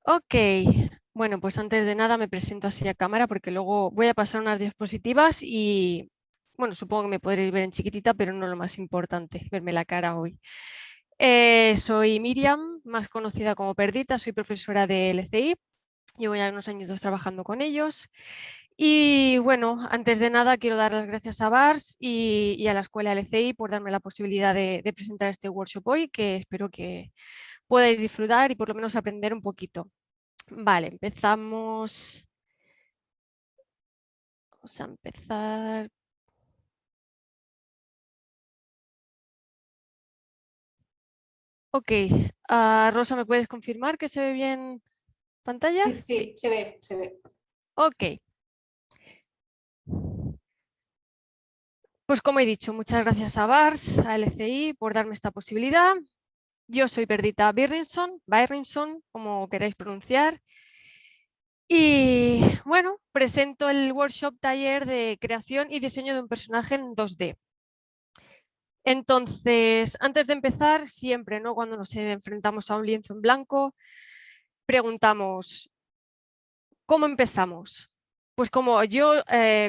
Ok, bueno, pues antes de nada me presento así a cámara porque luego voy a pasar unas diapositivas y, bueno, supongo que me podréis ver en chiquitita, pero no lo más importante, verme la cara hoy. Soy Miriam, más conocida como Perdita, soy profesora de LCI, llevo ya unos años trabajando con ellos. Y bueno, antes de nada quiero dar las gracias a BARS y a la Escuela LCI por darme la posibilidad de presentar este workshop hoy, que espero que podáis disfrutar y por lo menos aprender un poquito. Vale, empezamos. Vamos a empezar. Ok, Rosa, ¿me puedes confirmar que se ve bien pantalla? Sí, Sí. sí, se ve, se ve. Ok. Pues como he dicho, muchas gracias a BARS, a LCI por darme esta posibilidad. Yo soy Perdita Byrinson, como queráis pronunciar. Y bueno, presento el workshop taller de creación y diseño de un personaje en 2D. Entonces, antes de empezar, siempre, ¿no? Cuando nos enfrentamos a un lienzo en blanco, preguntamos, ¿cómo empezamos? Pues como yo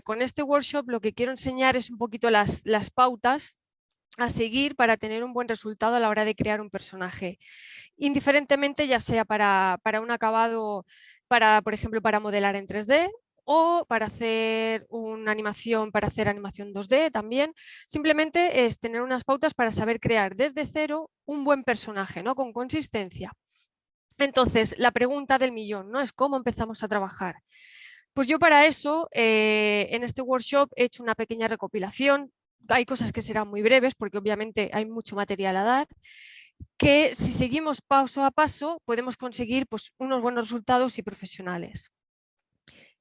con este workshop lo que quiero enseñar es un poquito las pautas a seguir para tener un buen resultado a la hora de crear un personaje. Indiferentemente, ya sea para un acabado, por ejemplo, para modelar en 3D o para hacer una animación, para hacer animación 2D también. Simplemente es tener unas pautas para saber crear desde cero un buen personaje, ¿no? Con consistencia. Entonces, la pregunta del millón, ¿no? Es cómo empezamos a trabajar. Pues yo para eso, en este workshop he hecho una pequeña recopilación. Hay cosas que serán muy breves porque obviamente hay mucho material a dar, que si seguimos paso a paso podemos conseguir pues, unos buenos resultados y profesionales.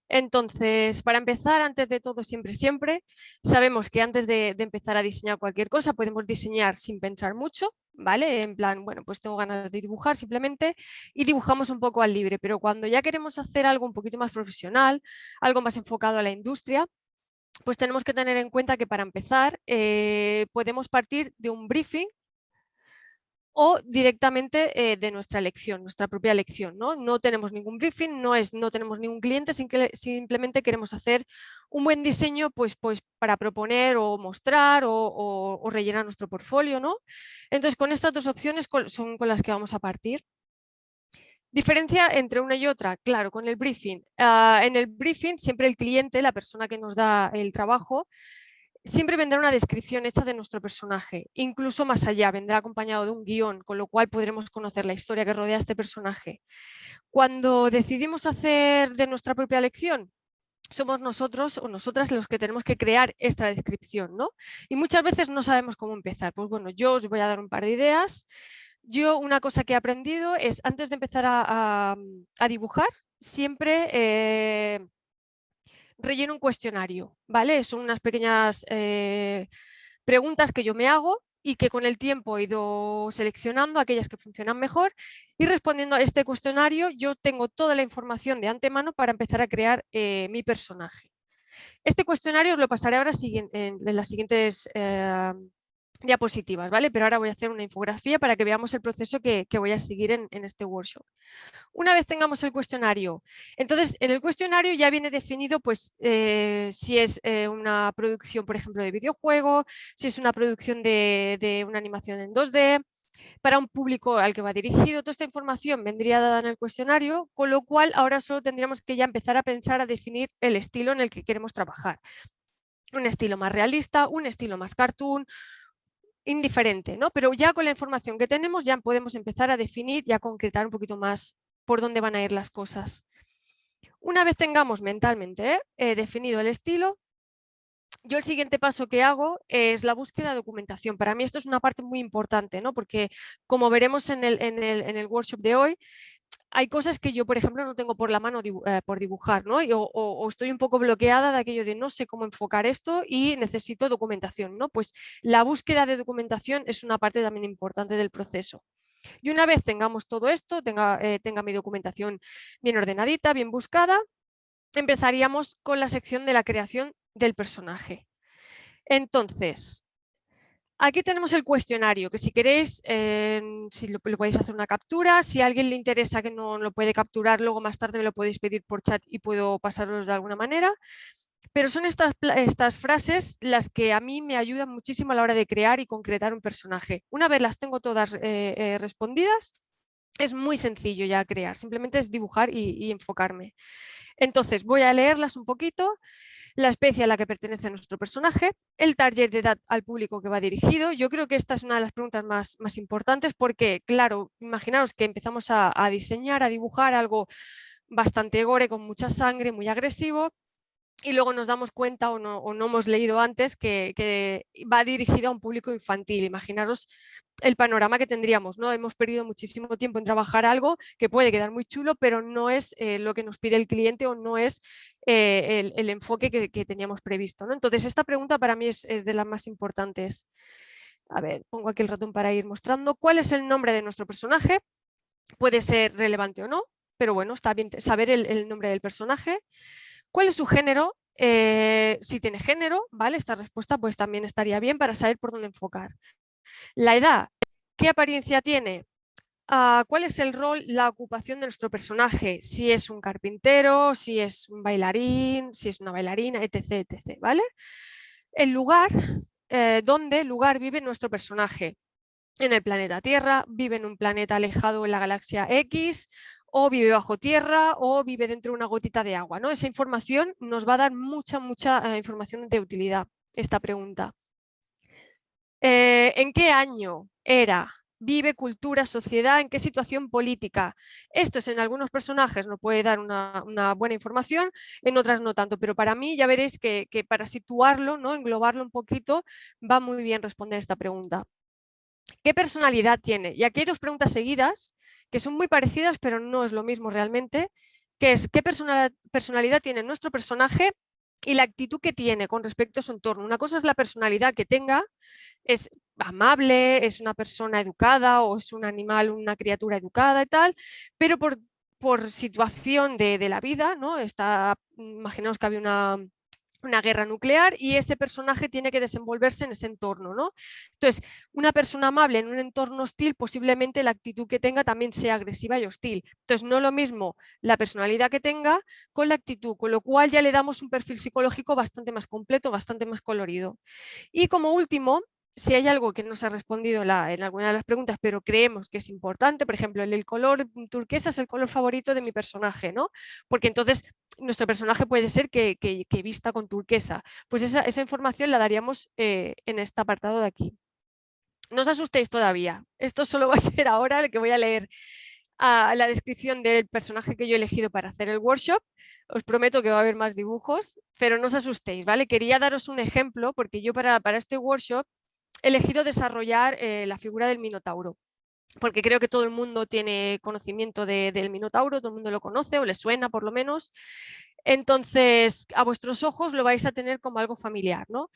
Entonces, para empezar, antes de todo, siempre, sabemos que antes de empezar a diseñar cualquier cosa, podemos diseñar sin pensar mucho, ¿vale? En plan, bueno, pues tengo ganas de dibujar simplemente y dibujamos un poco al libre, pero cuando ya queremos hacer algo un poquito más profesional, algo más enfocado a la industria, pues tenemos que tener en cuenta que para empezar podemos partir de un briefing o directamente de nuestra elección, nuestra propia elección. No tenemos ningún briefing, no tenemos ningún cliente, simplemente queremos hacer un buen diseño pues para proponer o mostrar o rellenar nuestro portfolio, ¿no? Entonces, con estas dos opciones son con las que vamos a partir. Diferencia entre una y otra, claro, con el briefing. En el briefing siempre el cliente, la persona que nos da el trabajo, siempre vendrá una descripción hecha de nuestro personaje, incluso más allá, vendrá acompañado de un guión, con lo cual podremos conocer la historia que rodea a este personaje. Cuando decidimos hacer de nuestra propia elección, somos nosotros o nosotras los que tenemos que crear esta descripción, ¿no? Y muchas veces no sabemos cómo empezar. Pues bueno, yo os voy a dar un par de ideas. Yo una cosa que he aprendido es, antes de empezar a dibujar, siempre relleno un cuestionario, ¿vale? Son unas pequeñas preguntas que yo me hago y que con el tiempo he ido seleccionando aquellas que funcionan mejor y respondiendo a este cuestionario yo tengo toda la información de antemano para empezar a crear mi personaje. Este cuestionario os lo pasaré ahora en las siguientes diapositivas, ¿vale? Pero ahora voy a hacer una infografía para que veamos el proceso que voy a seguir en este workshop. Una vez tengamos el cuestionario, entonces en el cuestionario ya viene definido pues si es una producción, por ejemplo, de videojuego, si es una producción de una animación en 2D, para un público al que va dirigido. Toda esta información vendría dada en el cuestionario, con lo cual ahora solo tendríamos que ya empezar a pensar, a definir el estilo en el que queremos trabajar. Un estilo más realista, un estilo más cartoon, indiferente, ¿no? Pero ya con la información que tenemos ya podemos empezar a definir y a concretar un poquito más por dónde van a ir las cosas. Una vez tengamos mentalmente definido el estilo, yo el siguiente paso que hago es la búsqueda de documentación. Para mí esto es una parte muy importante, ¿no? Porque como veremos en el workshop de hoy, hay cosas que yo, por ejemplo, no tengo por la mano por dibujar, ¿no? O estoy un poco bloqueada de aquello de no sé cómo enfocar esto y necesito documentación, ¿no? Pues la búsqueda de documentación es una parte también importante del proceso. Y una vez tengamos todo esto, tenga mi documentación bien ordenadita, bien buscada, empezaríamos con la sección de la creación del personaje. Entonces, Aquí tenemos el cuestionario, que si queréis, si lo podéis hacer una captura. Si a alguien le interesa que no lo puede capturar, luego más tarde me lo podéis pedir por chat y puedo pasarlos de alguna manera. Pero son estas frases las que a mí me ayudan muchísimo a la hora de crear y concretar un personaje. Una vez las tengo todas respondidas, es muy sencillo ya crear. Simplemente es dibujar y enfocarme. Entonces, voy a leerlas un poquito. La especie a la que pertenece nuestro personaje, el target de edad al público que va dirigido. Yo creo que esta es una de las preguntas más importantes porque, claro, imaginaos que empezamos a diseñar, a dibujar algo bastante gore, con mucha sangre, muy agresivo, y luego nos damos cuenta o no hemos leído antes que va dirigido a un público infantil. Imaginaros el panorama que tendríamos, ¿no? Hemos perdido muchísimo tiempo en trabajar algo que puede quedar muy chulo, pero no es lo que nos pide el cliente o no es el enfoque que teníamos previsto, ¿no? Entonces, esta pregunta para mí es de las más importantes. A ver, pongo aquí el ratón para ir mostrando. ¿Cuál es el nombre de nuestro personaje? Puede ser relevante o no, pero bueno, está bien saber el nombre del personaje. ¿Cuál es su género? Si tiene género, ¿vale? Esta respuesta pues también estaría bien para saber por dónde enfocar. La edad, ¿qué apariencia tiene? ¿Cuál es el rol, la ocupación de nuestro personaje? Si es un carpintero, si es un bailarín, si es una bailarina, etc. etc. ¿Vale? El lugar, ¿dónde lugar vive nuestro personaje? En el planeta Tierra, vive en un planeta alejado en la galaxia X, o vive bajo tierra, o vive dentro de una gotita de agua, ¿no? Esa información nos va a dar mucha información de utilidad, esta pregunta. ¿En qué año era? Vive, cultura, sociedad, ¿en qué situación política? Esto en algunos personajes nos puede dar una buena información, en otras no tanto, pero para mí ya veréis que para situarlo, ¿no? Englobarlo un poquito, va muy bien responder esta pregunta. ¿Qué personalidad tiene? Y aquí hay dos preguntas seguidas que son muy parecidas, pero no es lo mismo realmente, que es ¿qué personalidad tiene nuestro personaje y la actitud que tiene con respecto a su entorno? Una cosa es la personalidad que tenga, es amable, es una persona educada o es un animal, una criatura educada y tal, pero por situación de la vida, ¿no? Imaginaos que había una guerra nuclear y ese personaje tiene que desenvolverse en ese entorno, ¿no? Entonces, una persona amable en un entorno hostil, posiblemente la actitud que tenga también sea agresiva y hostil. Entonces, no lo mismo la personalidad que tenga con la actitud, con lo cual ya le damos un perfil psicológico bastante más completo, bastante más colorido. Y como último, si hay algo que no se ha respondido en alguna de las preguntas, pero creemos que es importante, por ejemplo, el color turquesa es el color favorito de mi personaje, ¿no? Porque entonces nuestro personaje puede ser que vista con turquesa. Pues esa información la daríamos en este apartado de aquí. No os asustéis todavía. Esto solo va a ser ahora el que voy a leer la descripción del personaje que yo he elegido para hacer el workshop. Os prometo que va a haber más dibujos, pero no os asustéis, ¿vale? Quería daros un ejemplo porque yo para este workshop he elegido desarrollar la figura del Minotauro, porque creo que todo el mundo tiene conocimiento del Minotauro, todo el mundo lo conoce o le suena por lo menos. Entonces, a vuestros ojos lo vais a tener como algo familiar, ¿no?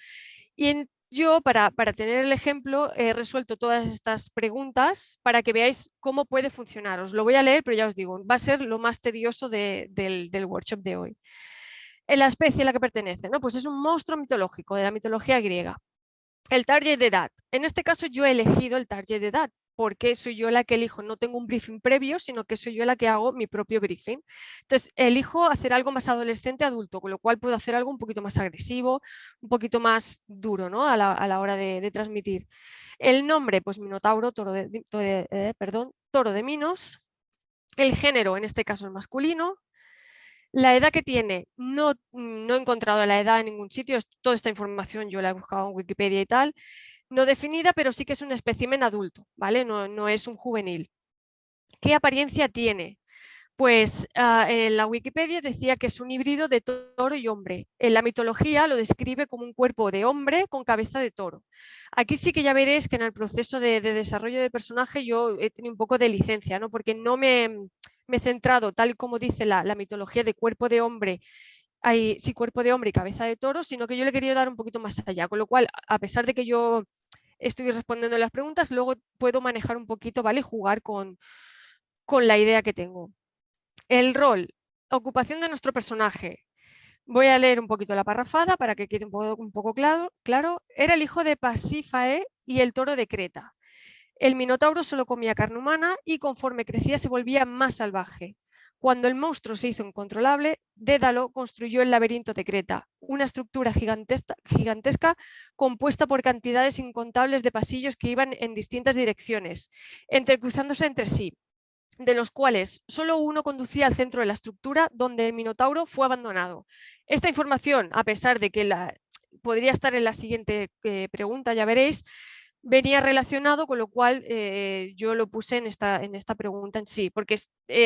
Y yo, para tener el ejemplo, he resuelto todas estas preguntas para que veáis cómo puede funcionar. Os lo voy a leer, pero ya os digo, va a ser lo más tedioso del workshop de hoy. En la especie a la que pertenece, ¿no? Pues es un monstruo mitológico de la mitología griega. El target de edad. En este caso yo he elegido el target de edad porque soy yo la que elijo, no tengo un briefing previo, sino que soy yo la que hago mi propio briefing. Entonces, elijo hacer algo más adolescente adulto, con lo cual puedo hacer algo un poquito más agresivo, un poquito más duro, ¿no? a la hora de transmitir. El nombre, pues Minotauro, toro de Minos. El género, en este caso es masculino. La edad que tiene, no he encontrado la edad en ningún sitio, toda esta información yo la he buscado en Wikipedia y tal, no definida, pero sí que es un espécimen adulto, ¿vale? No es un juvenil. ¿Qué apariencia tiene? Pues en la Wikipedia decía que es un híbrido de toro y hombre. En la mitología lo describe como un cuerpo de hombre con cabeza de toro. Aquí sí que ya veréis que en el proceso de desarrollo de personaje yo he tenido un poco de licencia, ¿no? Porque no me he centrado, tal como dice la mitología de cuerpo de hombre, sí, cuerpo de hombre y cabeza de toro, sino que yo le he querido dar un poquito más allá. Con lo cual, a pesar de que yo estoy respondiendo las preguntas, luego puedo manejar un poquito, ¿vale? Jugar con la idea que tengo. El rol, ocupación de nuestro personaje. Voy a leer un poquito la parrafada para que quede un poco claro. Era el hijo de Pasífae y el toro de Creta. El minotauro solo comía carne humana y conforme crecía se volvía más salvaje. Cuando el monstruo se hizo incontrolable, Dédalo construyó el laberinto de Creta, una estructura gigantesca compuesta por cantidades incontables de pasillos que iban en distintas direcciones, entrecruzándose entre sí, de los cuales solo uno conducía al centro de la estructura donde el minotauro fue abandonado. Esta información, a pesar de que podría estar en la siguiente pregunta, ya veréis, venía relacionado, con lo cual yo lo puse en esta pregunta en sí, porque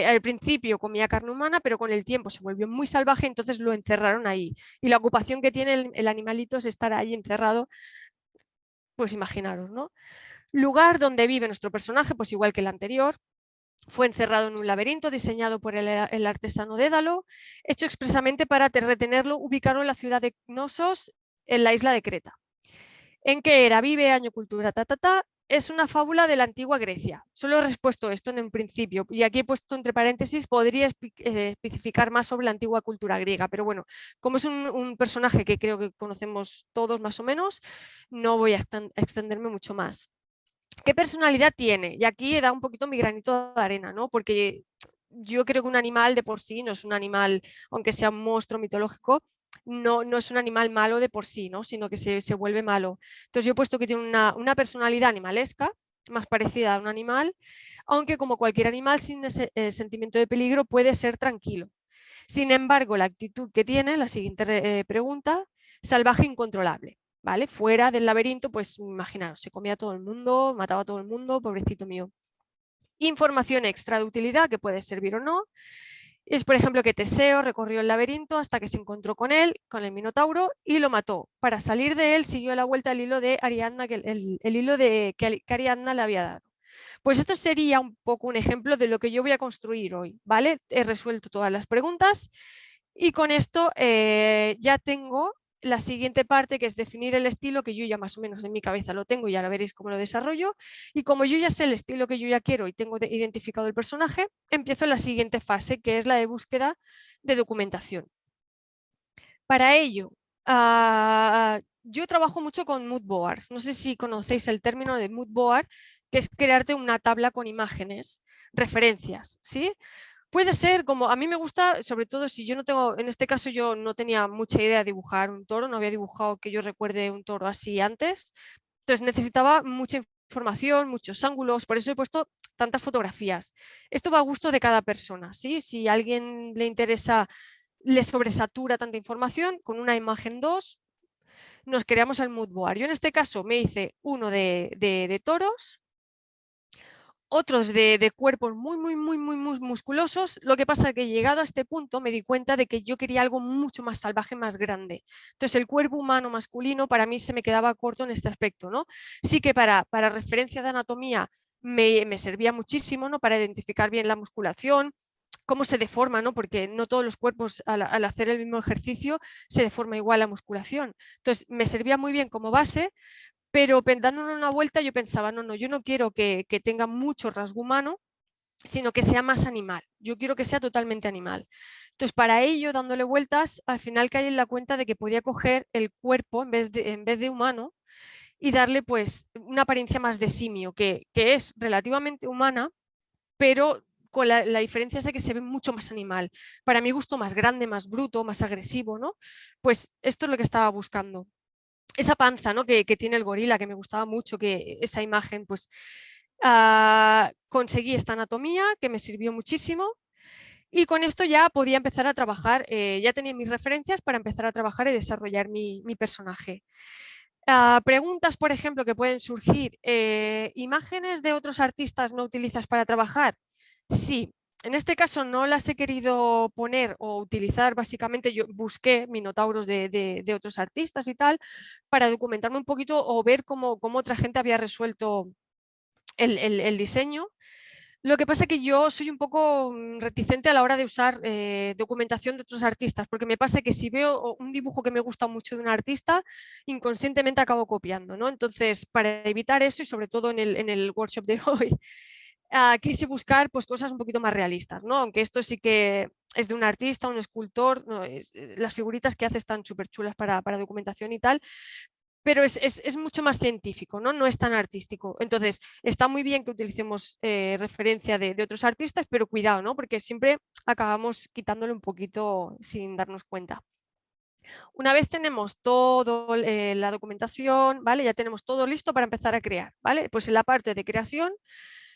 al principio comía carne humana, pero con el tiempo se volvió muy salvaje, entonces lo encerraron ahí. Y la ocupación que tiene el animalito es estar ahí encerrado, pues imaginaros, ¿no? Lugar donde vive nuestro personaje, pues igual que el anterior, fue encerrado en un laberinto diseñado por el artesano Dédalo, hecho expresamente para retenerlo, ubicarlo en la ciudad de Knossos, en la isla de Creta. ¿En qué era? Vive, año, cultura, es una fábula de la antigua Grecia. Solo he respuesto esto en el principio y aquí he puesto entre paréntesis, podría especificar más sobre la antigua cultura griega, pero bueno, como es un personaje que creo que conocemos todos más o menos, no voy a extenderme mucho más. ¿Qué personalidad tiene? Y aquí he dado un poquito mi granito de arena, ¿no? Porque yo creo que un animal de por sí no es un animal, aunque sea un monstruo mitológico, no es un animal malo de por sí, ¿no? Sino que se vuelve malo. Entonces yo he puesto que tiene una personalidad animalesca, más parecida a un animal, aunque como cualquier animal sin ese sentimiento de peligro puede ser tranquilo. Sin embargo, la actitud que tiene, la siguiente pregunta, salvaje incontrolable. ¿Vale? Fuera del laberinto, pues imaginaros, se comía a todo el mundo, mataba a todo el mundo, pobrecito mío. Información extra de utilidad que puede servir o no. Es, por ejemplo, que Teseo recorrió el laberinto hasta que se encontró con él, con el Minotauro, y lo mató. Para salir de él siguió la vuelta al hilo de Ariadna, el hilo que Ariadna le había dado. Pues esto sería un poco un ejemplo de lo que yo voy a construir hoy, ¿vale? He resuelto todas las preguntas y con esto ya tengo la siguiente parte, que es definir el estilo, que yo ya más o menos en mi cabeza lo tengo, ya lo veréis cómo lo desarrollo. Y como yo ya sé el estilo que yo ya quiero y tengo identificado el personaje, empiezo la siguiente fase, que es la de búsqueda de documentación. Para ello, yo trabajo mucho con mood boards. No sé si conocéis el término de mood board, que es crearte una tabla con imágenes, referencias, ¿sí? Puede ser como, a mí me gusta, sobre todo si yo no tengo, en este caso yo no tenía mucha idea de dibujar un toro, no había dibujado que yo recuerde un toro así antes, entonces necesitaba mucha información, muchos ángulos, por eso he puesto tantas fotografías. Esto va a gusto de cada persona, ¿sí? Si a alguien le interesa, le sobresatura tanta información, con una imagen 2 nos creamos el mood board. Yo en este caso me hice uno de toros, otros de cuerpos muy musculosos. Lo que pasa es que llegado a este punto me di cuenta de que yo quería algo mucho más salvaje, más grande. Entonces el cuerpo humano masculino para mí se me quedaba corto en este aspecto, ¿no? Sí que para referencia de anatomía me servía muchísimo, ¿no? Para identificar bien la musculación, cómo se deforma, ¿no? Porque no todos los cuerpos al hacer el mismo ejercicio se deforma igual la musculación. Entonces me servía muy bien como base, pero dándole una vuelta yo pensaba, no, yo no quiero que tenga mucho rasgo humano, sino que sea más animal. Yo quiero que sea totalmente animal. Entonces, para ello, dándole vueltas, al final caí en la cuenta de que podía coger el cuerpo en vez de humano y darle pues una apariencia más de simio, que es relativamente humana, pero con la diferencia es de que se ve mucho más animal. Para mi gusto, más grande, más bruto, más agresivo, ¿no? Pues esto es lo que estaba buscando. Esa panza, ¿no? que tiene el gorila, que me gustaba mucho, que esa imagen, pues conseguí esta anatomía que me sirvió muchísimo y con esto ya podía empezar a trabajar, ya tenía mis referencias para empezar a trabajar y desarrollar mi personaje. Preguntas, por ejemplo, que pueden surgir. ¿Imágenes de otros artistas no utilizas para trabajar? Sí. En este caso no las he querido poner o utilizar, básicamente yo busqué minotauros de otros artistas y tal, para documentarme un poquito o ver cómo otra gente había resuelto el diseño. Lo que pasa es que yo soy un poco reticente a la hora de usar documentación de otros artistas, porque me pasa que si veo un dibujo que me gusta mucho de un artista, inconscientemente acabo copiando, ¿no? Entonces, para evitar eso y sobre todo en el workshop de hoy, quise buscar pues, cosas un poquito más realistas, ¿no? Aunque esto sí que es de un artista, un escultor, ¿no? Las figuritas que hace están súper chulas para documentación y tal, pero es mucho más científico, ¿no? No es tan artístico. Entonces, está muy bien que utilicemos referencia de otros artistas, pero cuidado, ¿no? Porque siempre acabamos quitándole un poquito sin darnos cuenta. Una vez tenemos toda la documentación, ¿vale? Ya tenemos todo listo para empezar a crear, ¿vale? Pues en la parte de creación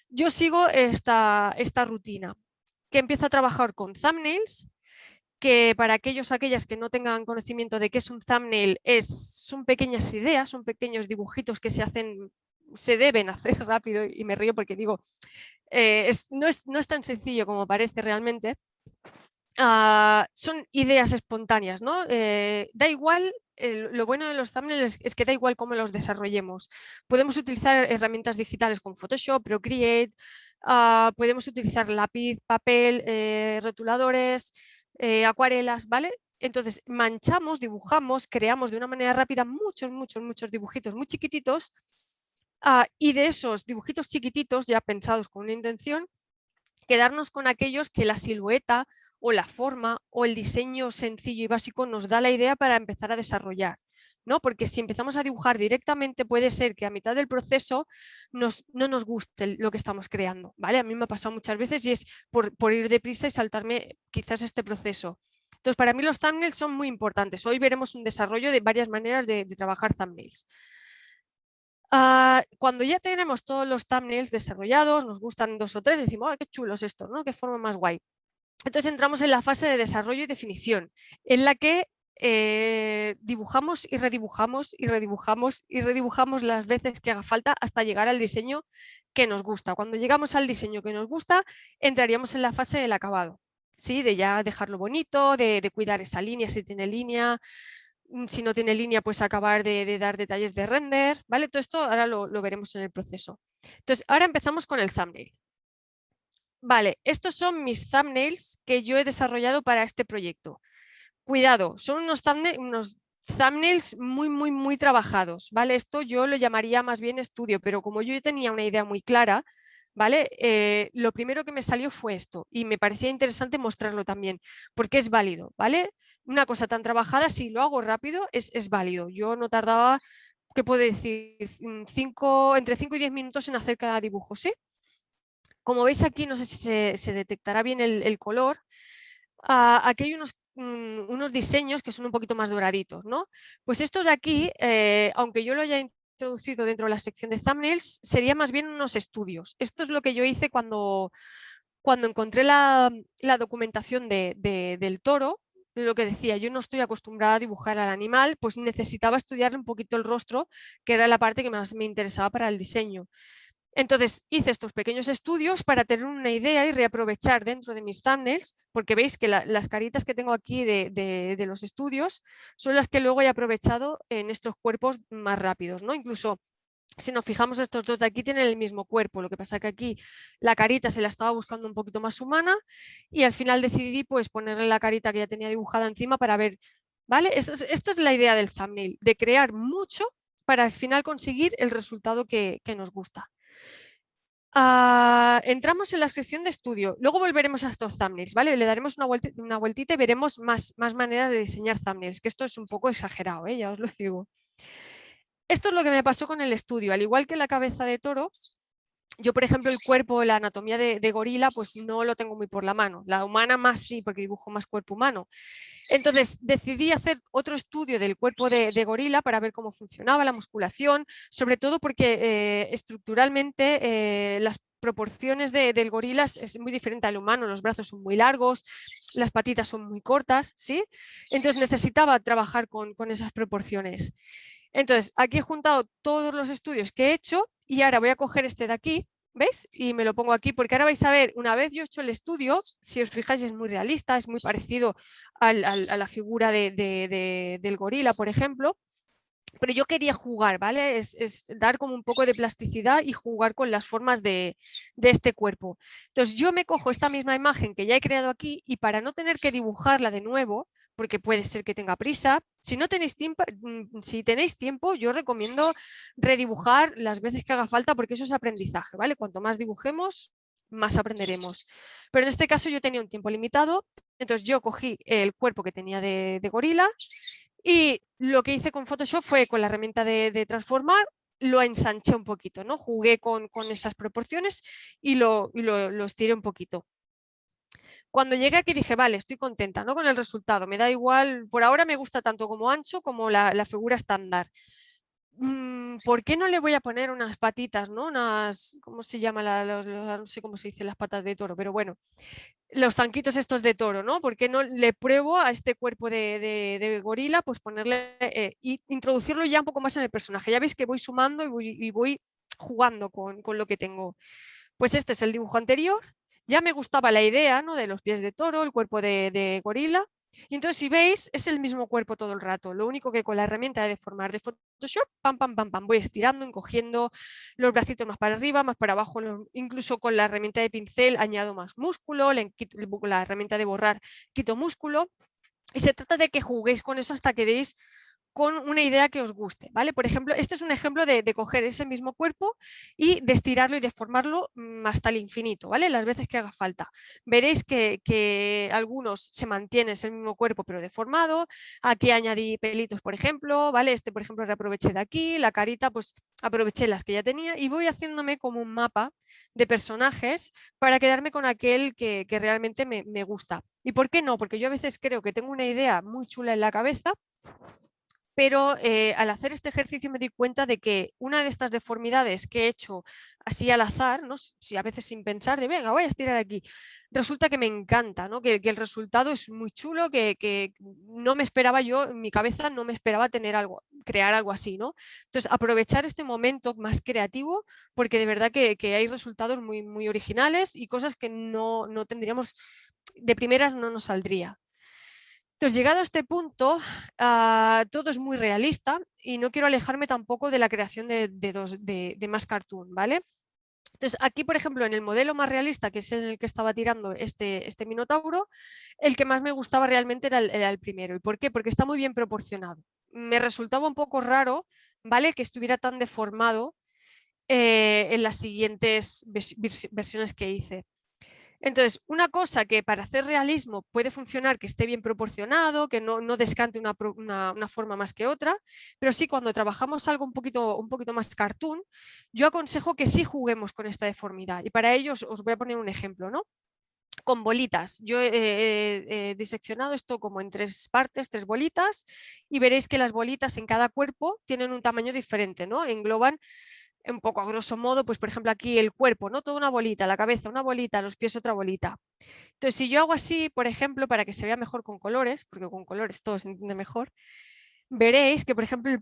yo sigo esta rutina, que empiezo a trabajar con thumbnails, que para aquellas que no tengan conocimiento de qué es un thumbnail, son pequeñas ideas, son pequeños dibujitos que se deben hacer rápido, y me río porque digo, no es tan sencillo como parece realmente. Son ideas espontáneas, ¿no? Da igual, lo bueno de los thumbnails es que da igual cómo los desarrollemos. Podemos utilizar herramientas digitales como Photoshop, Procreate, podemos utilizar lápiz, papel, rotuladores, acuarelas, ¿vale? Entonces manchamos, dibujamos, creamos de una manera rápida muchos dibujitos muy chiquititos, y de esos dibujitos chiquititos ya pensados con una intención, quedarnos con aquellos que la silueta o la forma o el diseño sencillo y básico nos da la idea para empezar a desarrollar, ¿no? Porque si empezamos a dibujar directamente puede ser que a mitad del proceso no nos guste lo que estamos creando, ¿vale? A mí me ha pasado muchas veces y es por ir deprisa y saltarme quizás este proceso. Entonces, para mí los thumbnails son muy importantes. Hoy veremos un desarrollo de varias maneras de trabajar thumbnails. Cuando ya tenemos todos los thumbnails desarrollados, nos gustan 2 o 3, decimos, qué chulos estos, ¿no? Qué forma más guay. Entonces entramos en la fase de desarrollo y definición, en la que dibujamos y redibujamos y redibujamos y redibujamos las veces que haga falta hasta llegar al diseño que nos gusta. Cuando llegamos al diseño que nos gusta, entraríamos en la fase del acabado, ¿sí? De ya dejarlo bonito, de cuidar esa línea si tiene línea. Si no tiene línea, pues acabar de dar detalles de render, ¿vale? Todo esto ahora lo veremos en el proceso. Entonces, ahora empezamos con el thumbnail. Vale, estos son mis thumbnails que yo he desarrollado para este proyecto. Cuidado, son unos thumbnails muy trabajados, ¿vale? Esto yo lo llamaría más bien estudio, pero como yo tenía una idea muy clara, ¿vale? Lo primero que me salió fue esto y me parecía interesante mostrarlo también, porque es válido, ¿vale? Una cosa tan trabajada, si lo hago rápido, es válido. Yo no tardaba, ¿qué puedo decir? Entre 5 y 10 minutos en hacer cada dibujo, ¿sí? Como veis aquí, no sé si se detectará bien el color. Aquí hay unos diseños que son un poquito más doraditos, ¿no? Pues estos de aquí, aunque yo lo haya introducido dentro de la sección de thumbnails, sería más bien unos estudios. Esto es lo que yo hice cuando encontré la documentación del toro. Lo que decía, yo no estoy acostumbrada a dibujar al animal, pues necesitaba estudiarle un poquito el rostro, que era la parte que más me interesaba para el diseño. Entonces hice estos pequeños estudios para tener una idea y reaprovechar dentro de mis thumbnails, porque veis que las caritas que tengo aquí de los estudios son las que luego he aprovechado en estos cuerpos más rápidos, ¿no? Incluso si nos fijamos, estos dos de aquí tienen el mismo cuerpo, lo que pasa que aquí la carita se la estaba buscando un poquito más humana y al final decidí pues ponerle la carita que ya tenía dibujada encima para ver, ¿vale? Esta es la idea del thumbnail, de crear mucho para al final conseguir el resultado que nos gusta. Entramos en la sección de estudio, luego volveremos a estos thumbnails, ¿vale? Le daremos una vueltita y veremos más maneras de diseñar thumbnails, que esto es un poco exagerado, ya os lo digo. Esto es lo que me pasó con el estudio, al igual que la cabeza de toro, yo, por ejemplo, el cuerpo, la anatomía de gorila, pues no lo tengo muy por la mano. La humana más sí, porque dibujo más cuerpo humano. Entonces decidí hacer otro estudio del cuerpo de gorila para ver cómo funcionaba la musculación, sobre todo porque estructuralmente las proporciones del gorila es muy diferente al humano. Los brazos son muy largos, las patitas son muy cortas, ¿sí? Entonces necesitaba trabajar con esas proporciones. Entonces, aquí he juntado todos los estudios que he hecho y ahora voy a coger este de aquí, ¿veis? Y me lo pongo aquí porque ahora vais a ver, una vez yo he hecho el estudio, si os fijáis es muy realista, es muy parecido a la figura del gorila, por ejemplo, pero yo quería jugar, ¿vale? Es dar como un poco de plasticidad y jugar con las formas de este cuerpo. Entonces yo me cojo esta misma imagen que ya he creado aquí y para no tener que dibujarla de nuevo, porque puede ser que tenga prisa, si tenéis tiempo, yo recomiendo redibujar las veces que haga falta porque eso es aprendizaje, ¿vale? Cuanto más dibujemos, más aprenderemos. Pero en este caso yo tenía un tiempo limitado, entonces yo cogí el cuerpo que tenía de gorila y lo que hice con Photoshop fue con la herramienta de transformar, lo ensanché un poquito, ¿no? Jugué con esas proporciones y lo estiré un poquito. Cuando llegué aquí dije, vale, estoy contenta, ¿no? Con el resultado, me da igual, por ahora me gusta tanto como ancho como la figura estándar. ¿Por qué no le voy a poner unas patitas, ¿no? Unas, ¿cómo se llama? No sé cómo se dice las patas de toro, pero bueno, los tanquitos estos de toro, ¿no? ¿Por qué no le pruebo a este cuerpo de gorila, pues ponerle y introducirlo ya un poco más en el personaje? Ya veis que voy sumando y voy jugando con lo que tengo. Pues este es el dibujo anterior. Ya me gustaba la idea, ¿no? De los pies de toro, el cuerpo de gorila. Y entonces, si veis, es el mismo cuerpo todo el rato. Lo único que con la herramienta de deformar de Photoshop, pam, pam, pam, pam, voy estirando, encogiendo los bracitos más para arriba, más para abajo. Incluso con la herramienta de pincel añado más músculo, la herramienta de borrar quito músculo. Y se trata de que juguéis con eso hasta que deis con una idea que os guste, ¿vale? Por ejemplo, este es un ejemplo de coger ese mismo cuerpo y de estirarlo y deformarlo hasta el infinito, ¿vale? Las veces que haga falta. Veréis que algunos se mantiene ese mismo cuerpo pero deformado. Aquí añadí pelitos, por ejemplo, ¿vale? Este, por ejemplo, reaproveché de aquí, la carita, pues aproveché las que ya tenía y voy haciéndome como un mapa de personajes para quedarme con aquel que realmente me gusta. ¿Y por qué no? Porque yo a veces creo que tengo una idea muy chula en la cabeza, pero al hacer este ejercicio me di cuenta de que una de estas deformidades que he hecho así al azar, ¿no? Si a veces sin pensar, de venga, voy a estirar aquí, resulta que me encanta, ¿no? que el resultado es muy chulo, que no me esperaba yo, en mi cabeza no me esperaba tener algo, crear algo así, ¿no? Entonces, aprovechar este momento más creativo, porque de verdad que hay resultados muy, muy originales y cosas que no tendríamos, de primeras no nos saldría. Entonces, llegado a este punto, todo es muy realista y no quiero alejarme tampoco de la creación de más cartoon, ¿vale? Entonces, aquí, por ejemplo, en el modelo más realista, que es el que estaba tirando este Minotauro, el que más me gustaba realmente era el primero. ¿Y por qué? Porque está muy bien proporcionado. Me resultaba un poco raro, ¿vale? Que estuviera tan deformado en las siguientes versiones que hice. Entonces, una cosa que para hacer realismo puede funcionar, que esté bien proporcionado, que no descante una forma más que otra, pero sí cuando trabajamos algo un poquito más cartoon, yo aconsejo que sí juguemos con esta deformidad. Y para ello os voy a poner un ejemplo, ¿no? Con bolitas. Yo he diseccionado esto como en 3 partes, 3 bolitas, y veréis que las bolitas en cada cuerpo tienen un tamaño diferente, ¿no? Engloban un poco a grosso modo, pues por ejemplo aquí el cuerpo, ¿no? Toda una bolita, la cabeza una bolita, los pies otra bolita. Entonces, si yo hago así, por ejemplo, para que se vea mejor con colores, porque con colores todo se entiende mejor, veréis que, por ejemplo, el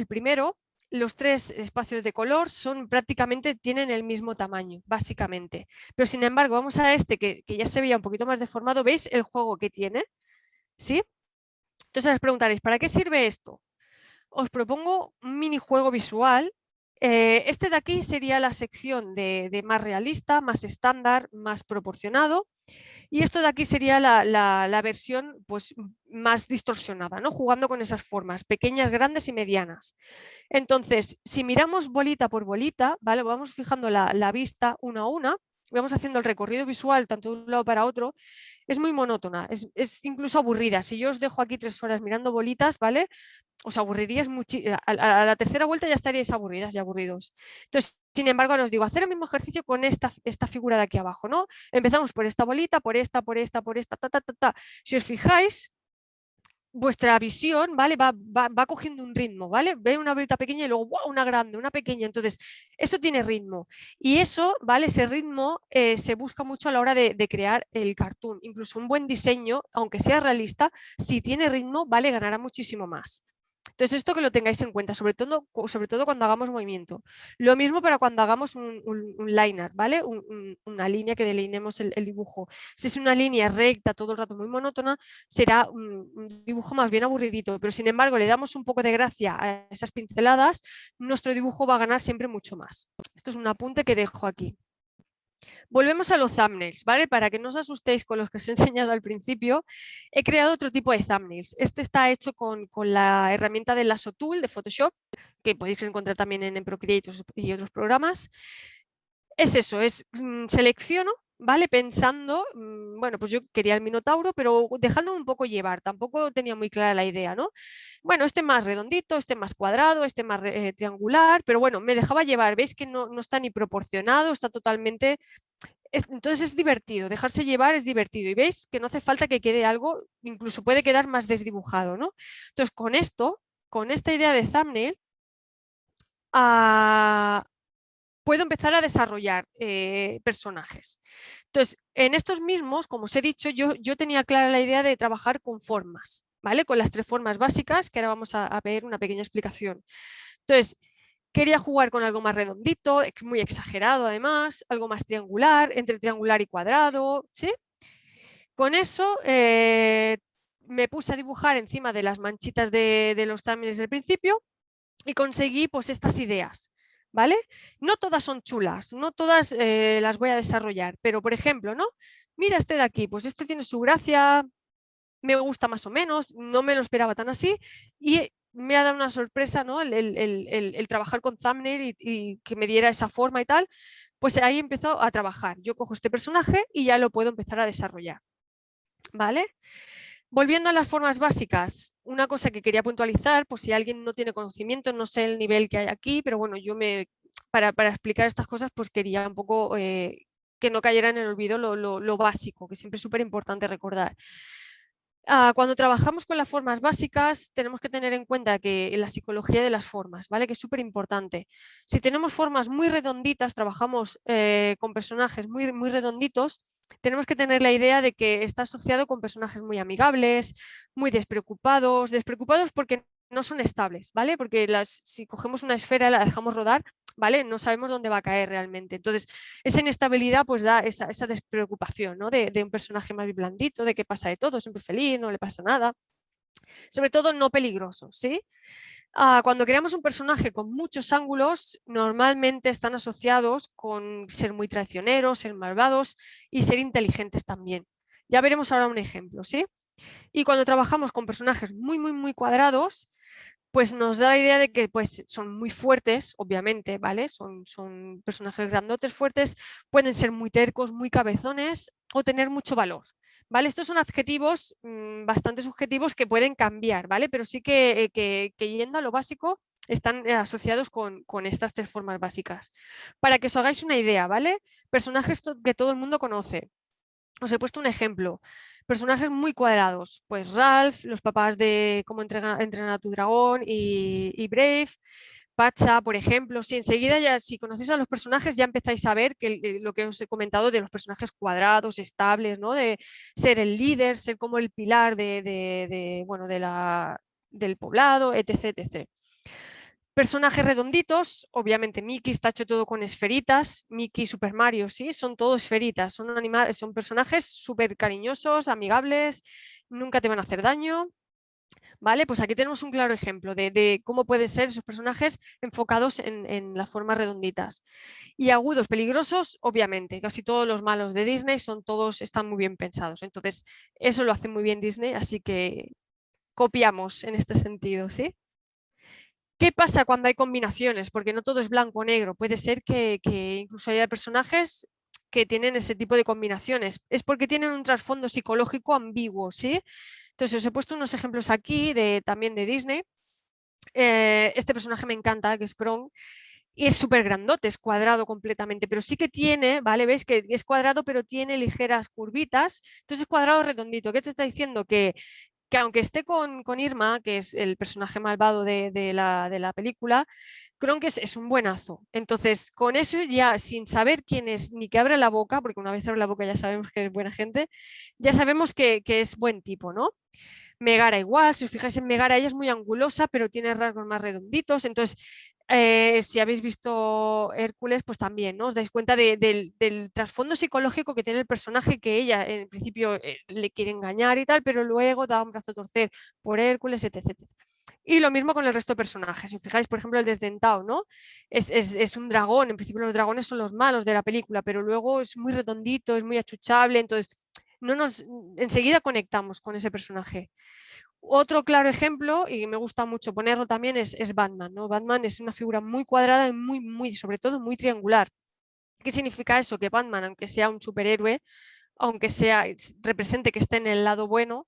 primero, los 3 espacios de color son prácticamente, tienen el mismo tamaño, básicamente. Pero sin embargo, vamos a este que ya se veía un poquito más deformado, ¿veis el juego que tiene? ¿Sí? Entonces os preguntaréis, ¿para qué sirve esto? Os propongo un minijuego visual. Este de aquí sería la sección de más realista, más estándar, más proporcionado. Y esto de aquí sería la versión pues, más distorsionada, ¿no? Jugando con esas formas, pequeñas, grandes y medianas. Entonces, si miramos bolita por bolita, ¿vale? Vamos fijando la vista una a una, vamos haciendo el recorrido visual tanto de un lado para otro, es muy monótona, es incluso aburrida. Si yo os dejo aquí 3 horas mirando bolitas, ¿vale? Os aburriríais muchísimo. A la tercera vuelta ya estaríais aburridas y aburridos. Entonces, sin embargo, os digo, hacer el mismo ejercicio con esta figura de aquí abajo, ¿no? Empezamos por esta bolita, por esta, ta. Si os fijáis, vuestra visión, ¿vale? Va cogiendo un ritmo, ¿vale? Ve una bolita pequeña y luego ¡wow! Una grande, una pequeña. Entonces, eso tiene ritmo. Y eso, ¿vale? Ese ritmo se busca mucho a la hora de crear el cartoon. Incluso un buen diseño, aunque sea realista, si tiene ritmo, ¿vale? Ganará muchísimo más. Entonces, esto que lo tengáis en cuenta, sobre todo cuando hagamos movimiento. Lo mismo para cuando hagamos un liner, ¿vale? Una línea que delineemos el dibujo. Si es una línea recta todo el rato muy monótona, será un dibujo más bien aburridito, pero sin embargo le damos un poco de gracia a esas pinceladas, nuestro dibujo va a ganar siempre mucho más. Esto es un apunte que dejo aquí. Volvemos a los thumbnails, ¿vale? Para que no os asustéis con los que os he enseñado al principio, he creado otro tipo de thumbnails. Este está hecho con la herramienta de Lasso Tool de Photoshop, que podéis encontrar también en Procreate y otros programas. es eso, selecciono, ¿vale? Pensando, bueno, pues yo quería el Minotauro, pero dejándome un poco llevar, tampoco tenía muy clara la idea, ¿no? Bueno, este más redondito, este más cuadrado, este más triangular, pero bueno, me dejaba llevar, veis que no está ni proporcionado, está totalmente... entonces es divertido, dejarse llevar es divertido y veis que no hace falta que quede algo, incluso puede quedar más desdibujado, ¿no? Entonces con esto, con esta idea de thumbnail, ah, puedo empezar a desarrollar personajes. Entonces, en estos mismos, como os he dicho, yo tenía clara la idea de trabajar con formas, ¿vale? Con las 3 formas básicas, que ahora vamos a ver una pequeña explicación. Entonces, quería jugar con algo más redondito, muy exagerado además, algo más triangular, entre triangular y cuadrado, ¿sí? Con eso me puse a dibujar encima de las manchitas de los thumbnails del principio y conseguí pues estas ideas, ¿vale? No todas son chulas, no todas las voy a desarrollar, pero por ejemplo, ¿no? Mira este de aquí, pues este tiene su gracia, me gusta más o menos, no me lo esperaba tan así y me ha dado una sorpresa, ¿no? El trabajar con thumbnail y que me diera esa forma y tal, pues ahí empezó a trabajar. Yo cojo este personaje y ya lo puedo empezar a desarrollar, ¿vale? Volviendo a las formas básicas, una cosa que quería puntualizar, por si alguien no tiene conocimiento, no sé el nivel que hay aquí, pero bueno, para explicar estas cosas, pues quería un poco que no cayera en el olvido lo básico, que siempre es súper importante recordar. Cuando trabajamos con las formas básicas, tenemos que tener en cuenta que la psicología de las formas, ¿vale? Que es súper importante. Si tenemos formas muy redonditas, trabajamos con personajes muy redonditos, tenemos que tener la idea de que está asociado con personajes muy amigables, muy despreocupados porque no son estables, ¿vale? Porque si cogemos una esfera y la dejamos rodar, ¿vale? No sabemos dónde va a caer realmente. Entonces, esa inestabilidad pues da esa despreocupación, ¿no? De un personaje más blandito, de que pasa de todo, siempre feliz, no le pasa nada. Sobre todo no peligroso, ¿sí? Cuando creamos un personaje con muchos ángulos, normalmente están asociados con ser muy traicioneros, ser malvados y ser inteligentes también. Ya veremos ahora un ejemplo, ¿sí? Y cuando trabajamos con personajes muy cuadrados, pues nos da la idea de que pues, son muy fuertes, obviamente, ¿vale? Son personajes grandotes, fuertes, pueden ser muy tercos, muy cabezones o tener mucho valor, ¿vale? Estos son adjetivos bastante subjetivos que pueden cambiar, ¿vale? Pero sí que yendo a lo básico, están asociados con estas 3 formas básicas. Para que os hagáis una idea, ¿vale? Personajes que todo el mundo conoce. Os he puesto un ejemplo. Personajes muy cuadrados. Pues Ralph, los papás de Cómo entrenar a tu dragón y Brave. Pacha, por ejemplo. Si enseguida ya, si conocéis a los personajes, ya empezáis a ver que lo que os he comentado de los personajes cuadrados, estables, ¿no? De ser el líder, ser como el pilar bueno, del poblado, etc, etc. Personajes redonditos, obviamente Mickey está hecho todo con esferitas, Mickey y Super Mario, sí, son todo esferitas, son personajes súper cariñosos, amigables, nunca te van a hacer daño, ¿vale? Pues aquí tenemos un claro ejemplo de cómo pueden ser esos personajes enfocados en las formas redonditas. Y agudos, peligrosos, obviamente, casi todos los malos de Disney están muy bien pensados, entonces eso lo hace muy bien Disney, así que copiamos en este sentido, ¿sí? ¿Qué pasa cuando hay combinaciones? Porque no todo es blanco o negro. Puede ser que incluso haya personajes que tienen ese tipo de combinaciones. Es porque tienen un trasfondo psicológico ambiguo, ¿sí? Entonces os he puesto unos ejemplos aquí también de Disney. Este personaje me encanta, que es Kronk, y es súper grandote, es cuadrado completamente, pero sí que tiene, ¿vale? ¿Ves? Que es cuadrado, pero tiene ligeras curvitas. Entonces es cuadrado redondito. ¿Qué te está diciendo? Que aunque esté con Irma, que es el personaje malvado de la película, Kronk es un buenazo. Entonces, con eso ya, sin saber quién es ni que abre la boca, porque una vez abre la boca ya sabemos que es buena gente, ya sabemos que es buen tipo, ¿no? Megara igual, si os fijáis en Megara, ella es muy angulosa, pero tiene rasgos más redonditos. Entonces, si habéis visto Hércules, pues también, ¿no? Os dais cuenta del trasfondo psicológico que tiene el personaje, que ella en principio le quiere engañar y tal, pero luego da un brazo a torcer por Hércules, etc. Y lo mismo con el resto de personajes. Si os fijáis, por ejemplo, el desdentado, ¿no? Es un dragón. En principio los dragones son los malos de la película, pero luego es muy redondito, es muy achuchable. Entonces, enseguida conectamos con ese personaje. Otro claro ejemplo, y me gusta mucho ponerlo también, es Batman, ¿no? Batman es una figura muy cuadrada y sobre todo muy triangular. ¿Qué significa eso? Que Batman, aunque sea un superhéroe, aunque represente que esté en el lado bueno,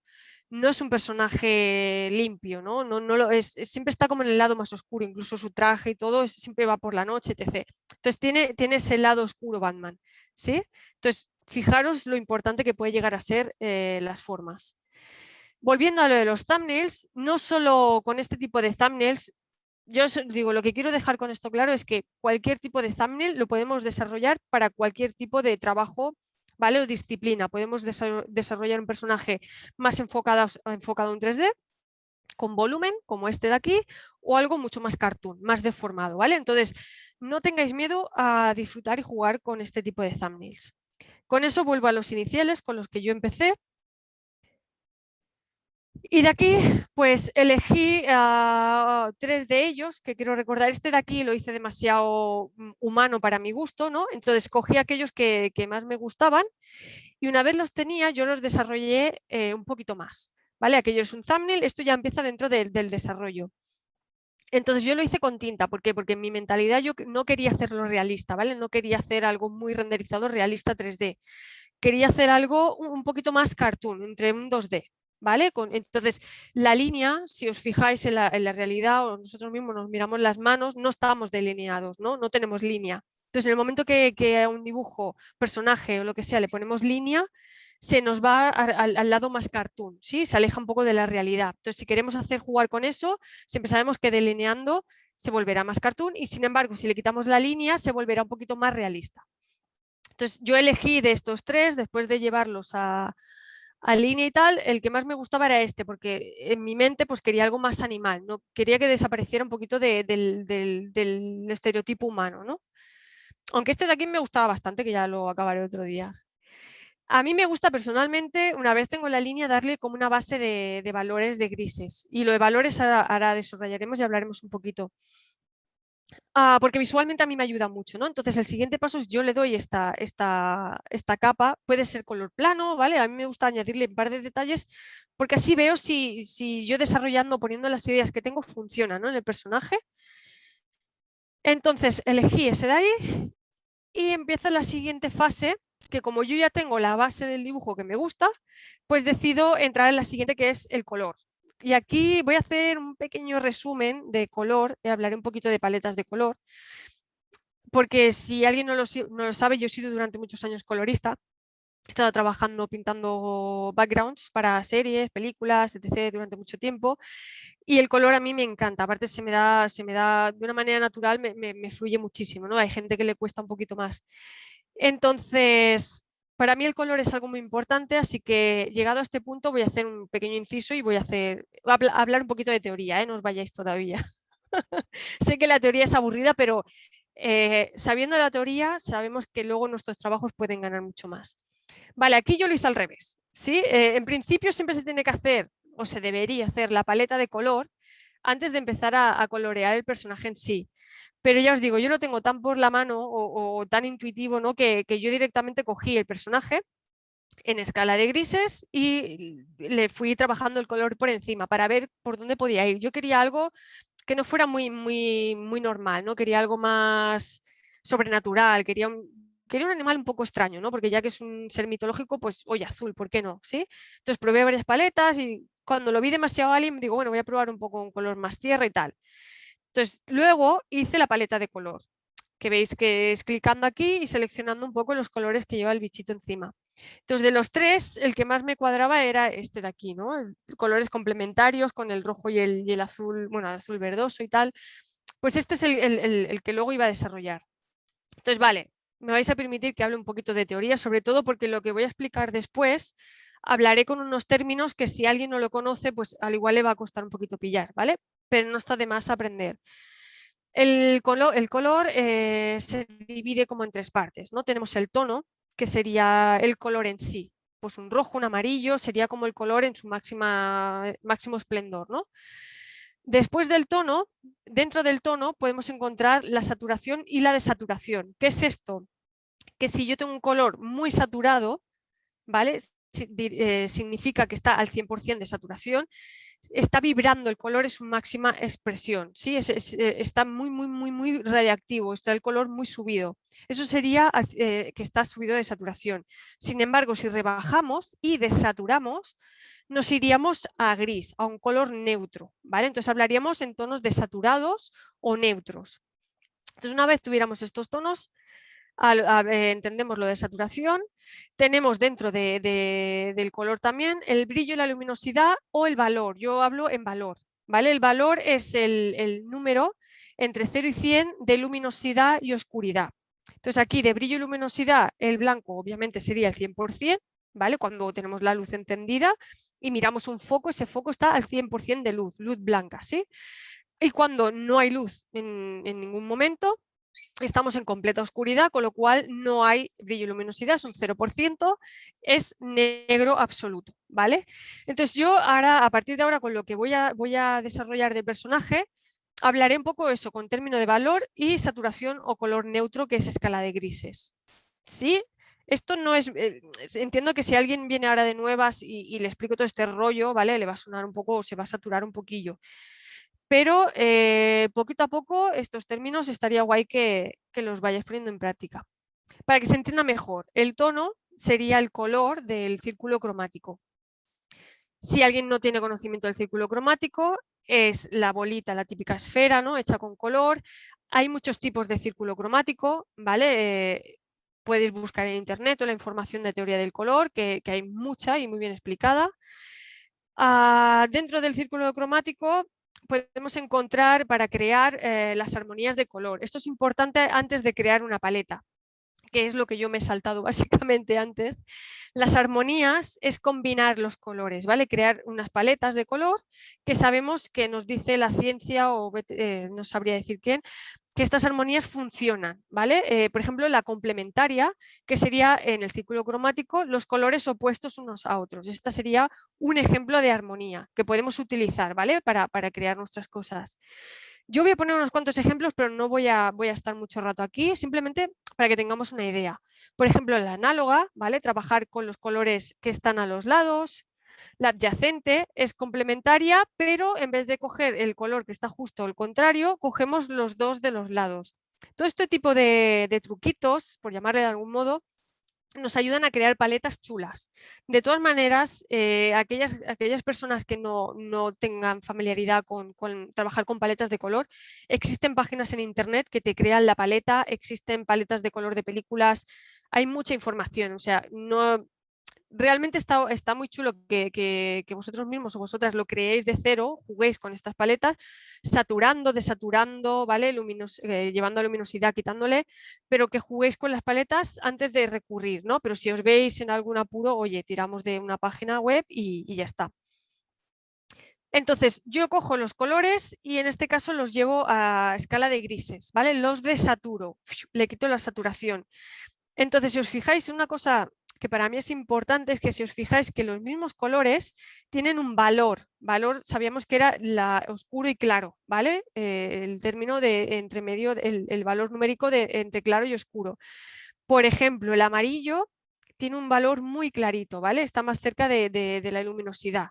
no es un personaje limpio, ¿no? No lo es, siempre está como en el lado más oscuro, incluso su traje y todo siempre va por la noche, etc. Entonces tiene ese lado oscuro Batman, ¿sí? Entonces, fijaros lo importante que puede llegar a ser las formas. Volviendo a lo de los thumbnails, no solo con este tipo de thumbnails, yo os digo, lo que quiero dejar con esto claro es que cualquier tipo de thumbnail lo podemos desarrollar para cualquier tipo de trabajo, ¿vale? O disciplina. Podemos desarrollar un personaje más enfocado en 3D, con volumen, como este de aquí, o algo mucho más cartoon, más deformado, ¿vale? Entonces, no tengáis miedo a disfrutar y jugar con este tipo de thumbnails. Con eso vuelvo a los iniciales con los que yo empecé. Y de aquí, pues elegí 3 de ellos, que quiero recordar. Este de aquí lo hice demasiado humano para mi gusto, ¿no? Entonces cogí aquellos que más me gustaban y una vez los tenía, yo los desarrollé un poquito más, ¿vale? Aquello es un thumbnail, esto ya empieza dentro del desarrollo. Entonces yo lo hice con tinta, ¿por qué? Porque en mi mentalidad yo no quería hacerlo realista, ¿vale? No quería hacer algo muy renderizado realista 3D. Quería hacer algo un poquito más cartoon, entre un 2D, ¿vale? Entonces, la línea, si os fijáis en la realidad, o nosotros mismos nos miramos las manos, no estamos delineados, ¿no? No tenemos línea. Entonces, en el momento que a un dibujo, personaje o lo que sea, le ponemos línea, se nos va al lado más cartoon, ¿sí? Se aleja un poco de la realidad. Entonces, si queremos hacer jugar con eso, siempre sabemos que delineando se volverá más cartoon y, sin embargo, si le quitamos la línea, se volverá un poquito más realista. Entonces, yo elegí de estos 3, después de llevarlos a línea y tal, el que más me gustaba era este, porque en mi mente pues quería algo más animal, no quería que desapareciera un poquito del estereotipo humano, ¿no? Aunque este de aquí me gustaba bastante, que ya lo acabaré otro día. A mí me gusta personalmente, una vez tengo la línea, darle como una base de valores de grises. Y lo de valores ahora desarrollaremos y hablaremos un poquito. Porque visualmente a mí me ayuda mucho, ¿no? Entonces el siguiente paso es yo le doy esta capa, puede ser color plano, ¿vale? A mí me gusta añadirle un par de detalles porque así veo si yo desarrollando, poniendo las ideas que tengo, funciona, ¿no? En el personaje. Entonces elegí ese de ahí y empieza la siguiente fase, que como yo ya tengo la base del dibujo que me gusta, pues decido entrar en la siguiente, que es el color. Y aquí voy a hacer un pequeño resumen de color, y hablaré un poquito de paletas de color, porque si alguien no lo sabe, yo he sido durante muchos años colorista. He estado trabajando pintando backgrounds para series, películas, etc. durante mucho tiempo. Y el color a mí me encanta. Aparte se me da de una manera natural, me fluye muchísimo, ¿no? Hay gente que le cuesta un poquito más. Entonces, para mí el color es algo muy importante, así que llegado a este punto voy a hacer un pequeño inciso y voy a hablar un poquito de teoría, ¿eh? No os vayáis todavía. Sé que la teoría es aburrida, pero sabiendo la teoría, sabemos que luego nuestros trabajos pueden ganar mucho más. Vale, aquí yo lo hice al revés, ¿sí? En principio siempre se tiene que hacer, o se debería hacer, la paleta de color antes de empezar a colorear el personaje en sí. Pero ya os digo, yo lo tengo tan por la mano o tan intuitivo, ¿no? Que yo directamente cogí el personaje en escala de grises y le fui trabajando el color por encima para ver por dónde podía ir. Yo quería algo que no fuera muy normal, ¿no? Quería algo más sobrenatural, quería un animal un poco extraño, ¿no? Porque ya que es un ser mitológico, pues oye, azul, ¿por qué no? ¿Sí? Entonces probé varias paletas y cuando lo vi demasiado alien, digo, bueno, voy a probar un poco un color más tierra y tal. Entonces, luego hice la paleta de color, que veis que es clicando aquí y seleccionando un poco los colores que lleva el bichito encima. Entonces, de los 3, el que más me cuadraba era este de aquí, ¿no? Colores complementarios con el rojo y el azul, bueno, el azul verdoso y tal. Pues este es el que luego iba a desarrollar. Entonces, vale, me vais a permitir que hable un poquito de teoría, sobre todo porque lo que voy a explicar después hablaré con unos términos que si alguien no lo conoce, pues al igual le va a costar un poquito pillar, ¿vale? Pero no está de más aprender. El color se divide como en 3 partes, ¿no? Tenemos el tono, que sería el color en sí. Pues un rojo, un amarillo, sería como el color en su máximo esplendor, ¿no? Después del tono, dentro del tono podemos encontrar la saturación y la desaturación. ¿Qué es esto? Que si yo tengo un color muy saturado, ¿vale? significa que está al 100% de saturación, está vibrando, el color es su máxima expresión, ¿sí? Está muy radiactivo, está el color muy subido. Eso sería que está subido de saturación. Sin embargo, si rebajamos y desaturamos, nos iríamos a gris, a un color neutro, ¿vale? Entonces hablaríamos en tonos desaturados o neutros. Entonces, una vez tuviéramos estos tonos, entendemos lo de saturación, tenemos dentro del color también el brillo y la luminosidad o el valor. Yo hablo en valor, ¿vale? El valor es el número entre 0 y 100 de luminosidad y oscuridad. Entonces aquí de brillo y luminosidad el blanco obviamente sería el 100%, ¿vale? Cuando tenemos la luz encendida y miramos un foco, ese foco está al 100% de luz blanca, ¿sí? Y cuando no hay luz en ningún momento, estamos en completa oscuridad, con lo cual no hay brillo y luminosidad, es un 0%, es negro absoluto, ¿vale? Entonces yo ahora, a partir de ahora, con lo que voy a desarrollar del personaje, hablaré un poco eso, con término de valor y saturación o color neutro, que es escala de grises. ¿Sí? Esto no es... entiendo que si alguien viene ahora de nuevas y le explico todo este rollo, ¿vale? Le va a sonar un poco, se va a saturar un poquillo. Pero poquito a poco estos términos estaría guay que los vayáis poniendo en práctica. Para que se entienda mejor, el tono sería el color del círculo cromático. Si alguien no tiene conocimiento del círculo cromático, es la bolita, la típica esfera, ¿no? Hecha con color. Hay muchos tipos de círculo cromático, ¿vale? Podéis buscar en internet o la información de teoría del color, que hay mucha y muy bien explicada. Dentro del círculo cromático podemos encontrar para crear las armonías de color. Esto es importante antes de crear una paleta, que es lo que yo me he saltado básicamente antes. Las armonías es combinar los colores, ¿vale? Crear unas paletas de color que sabemos que nos dice la ciencia o no sabría decir quién, que estas armonías funcionan, ¿vale? Por ejemplo, la complementaria, que sería en el círculo cromático los colores opuestos unos a otros. Esta sería un ejemplo de armonía que podemos utilizar, ¿vale? Para crear nuestras cosas. Yo voy a poner unos cuantos ejemplos, pero no voy a estar mucho rato aquí, simplemente para que tengamos una idea. Por ejemplo, la análoga, ¿vale? Trabajar con los colores que están a los lados. La adyacente es complementaria, pero en vez de coger el color que está justo al contrario, cogemos los dos de los lados. Todo este tipo de truquitos, por llamarle de algún modo, nos ayudan a crear paletas chulas. De todas maneras, aquellas personas que no tengan familiaridad con trabajar con paletas de color, existen páginas en internet que te crean la paleta, existen paletas de color de películas, hay mucha información, o sea, no... Realmente está muy chulo que vosotros mismos o vosotras lo creéis de cero, juguéis con estas paletas, saturando, desaturando, ¿vale? Llevando a luminosidad, quitándole, pero que juguéis con las paletas antes de recurrir, ¿no? Pero si os veis en algún apuro, oye, tiramos de una página web y ya está. Entonces, yo cojo los colores y en este caso los llevo a escala de grises, ¿vale? Los desaturo, le quito la saturación. Entonces, si os fijáis, una cosa que para mí es importante es que si os fijáis que los mismos colores tienen un valor. Valor, sabíamos que era oscuro y claro, ¿vale? El término de entre medio, el valor numérico de entre claro y oscuro. Por ejemplo, el amarillo tiene un valor muy clarito, ¿vale? Está más cerca de la luminosidad.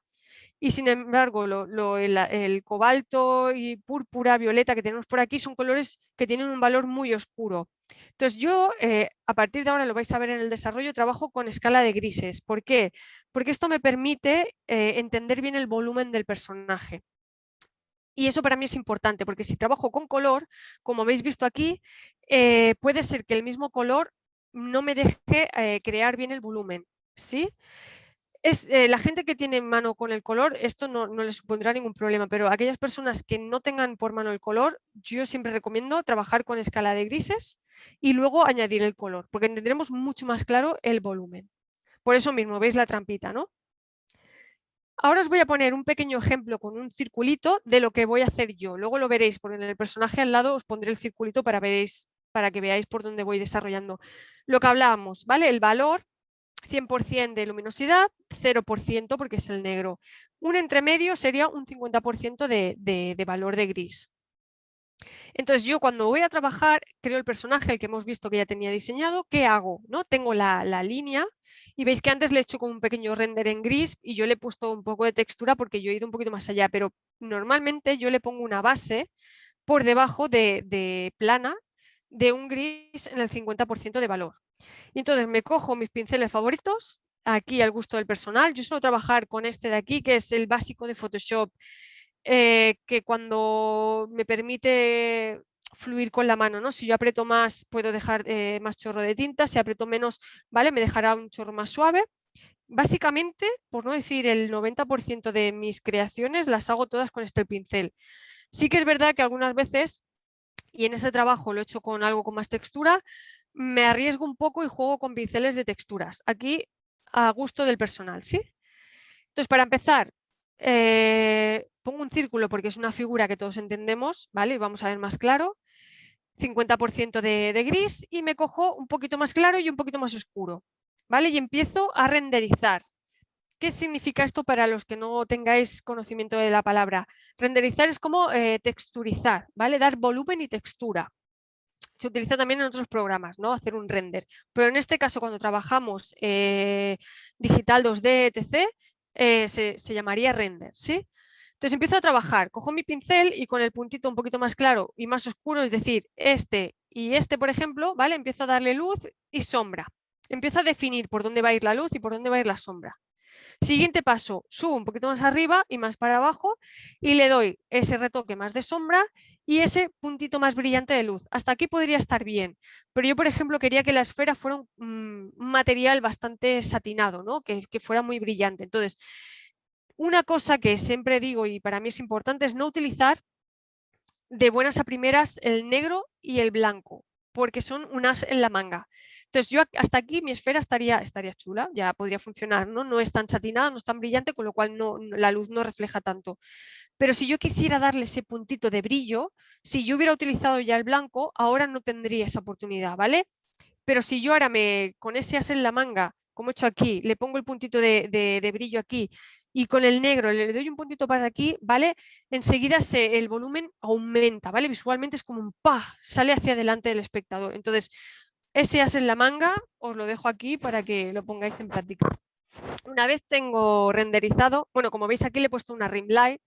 Y sin embargo, el cobalto y púrpura, violeta que tenemos por aquí son colores que tienen un valor muy oscuro. Entonces yo, a partir de ahora, lo vais a ver en el desarrollo, trabajo con escala de grises. ¿Por qué? Porque esto me permite entender bien el volumen del personaje. Y eso para mí es importante, porque si trabajo con color, como habéis visto aquí, puede ser que el mismo color no me deje crear bien el volumen, ¿sí? La gente que tiene mano con el color, esto no les supondrá ningún problema, pero aquellas personas que no tengan por mano el color, yo siempre recomiendo trabajar con escala de grises y luego añadir el color, porque tendremos mucho más claro el volumen. Por eso mismo, veis la trampita, ¿no? Ahora os voy a poner un pequeño ejemplo con un circulito de lo que voy a hacer yo. Luego lo veréis, porque en el personaje al lado os pondré el circulito para que veáis por dónde voy desarrollando. Lo que hablábamos, ¿vale? El valor 100% de luminosidad, 0% porque es el negro. Un entremedio sería un 50% de valor de gris. Entonces yo cuando voy a trabajar, creo el personaje, el que hemos visto que ya tenía diseñado, ¿qué hago? ¿No? Tengo la línea y veis que antes le he hecho como un pequeño render en gris y yo le he puesto un poco de textura porque yo he ido un poquito más allá, pero normalmente yo le pongo una base por debajo de plana de un gris en el 50% de valor. Y entonces me cojo mis pinceles favoritos, aquí al gusto del personal. Yo suelo trabajar con este de aquí, que es el básico de Photoshop, que cuando me permite fluir con la mano, ¿no? Si yo aprieto más, puedo dejar más chorro de tinta, si aprieto menos, ¿vale? Me dejará un chorro más suave. Básicamente, por no decir el 90% de mis creaciones, las hago todas con este pincel. Sí que es verdad que algunas veces, y en este trabajo lo he hecho con algo con más textura, me arriesgo un poco y juego con pinceles de texturas. Aquí a gusto del personal, ¿sí? Entonces, para empezar, pongo un círculo porque es una figura que todos entendemos, ¿vale? Vamos a ver más claro. 50% de gris y me cojo un poquito más claro y un poquito más oscuro, ¿vale? Y empiezo a renderizar. ¿Qué significa esto para los que no tengáis conocimiento de la palabra? Renderizar es como texturizar, ¿vale? Dar volumen y textura. Se utiliza también en otros programas, ¿no? Hacer un render. Pero en este caso, cuando trabajamos digital 2D, etc., se llamaría render, ¿sí? Entonces empiezo a trabajar, cojo mi pincel y con el puntito un poquito más claro y más oscuro, es decir, este y este, por ejemplo, ¿vale? Empiezo a darle luz y sombra. Empiezo a definir por dónde va a ir la luz y por dónde va a ir la sombra. Siguiente paso, subo un poquito más arriba y más para abajo y le doy ese retoque más de sombra y ese puntito más brillante de luz. Hasta aquí podría estar bien, pero yo, por ejemplo, quería que la esfera fuera un material bastante satinado, ¿no? Que fuera muy brillante. Entonces, una cosa que siempre digo y para mí es importante es no utilizar de buenas a primeras el negro y el blanco, porque son unas en la manga. Entonces yo hasta aquí mi esfera estaría chula, ya podría funcionar, ¿no? No es tan satinada, no es tan brillante, con lo cual la luz no refleja tanto. Pero si yo quisiera darle ese puntito de brillo, si yo hubiera utilizado ya el blanco, ahora no tendría esa oportunidad, ¿vale? Pero si yo ahora con ese as en la manga, como he hecho aquí, le pongo el puntito de brillo aquí y con el negro le doy un puntito para aquí, ¿vale? Enseguida el volumen aumenta, ¿vale? Visualmente es como un ¡pa! Sale hacia adelante del espectador. Entonces, ese as en la manga os lo dejo aquí para que lo pongáis en práctica. Una vez tengo renderizado, bueno, como veis aquí le he puesto una ring light.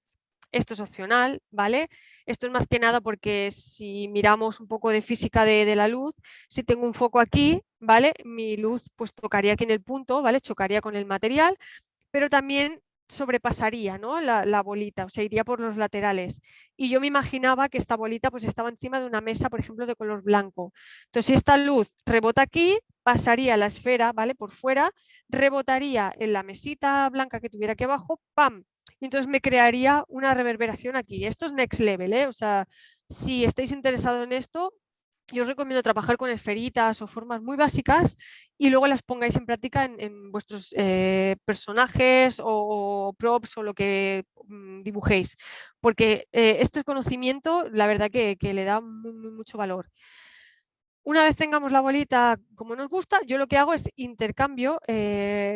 Esto es opcional, ¿vale? Esto es más que nada porque si miramos un poco de física de la luz, si tengo un foco aquí, ¿vale? Mi luz pues tocaría aquí en el punto, ¿vale? Chocaría con el material, pero también sobrepasaría, ¿no? La bolita, o sea, iría por los laterales. Y yo me imaginaba que esta bolita pues estaba encima de una mesa, por ejemplo, de color blanco. Entonces, si esta luz rebota aquí, pasaría la esfera, ¿vale? Por fuera, rebotaría en la mesita blanca que tuviera aquí abajo, ¡pam! Y entonces me crearía una reverberación aquí. Esto es next level, ¿eh? O sea, si estáis interesados en esto, yo os recomiendo trabajar con esferitas o formas muy básicas y luego las pongáis en práctica en vuestros personajes o props o lo que dibujéis, porque este conocimiento, la verdad que le da mucho valor. Una vez tengamos la bolita como nos gusta, yo lo que hago es intercambio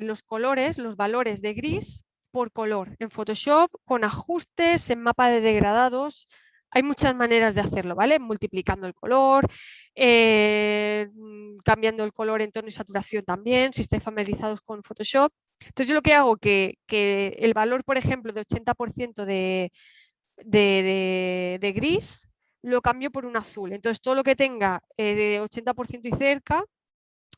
los colores, los valores de gris por color en Photoshop, con ajustes, en mapa de degradados. Hay muchas maneras de hacerlo, ¿vale? Multiplicando el color, cambiando el color en tono y saturación también, si estáis familiarizados con Photoshop. Entonces yo lo que hago que el valor, por ejemplo, de 80% de gris lo cambio por un azul. Entonces todo lo que tenga de 80% y cerca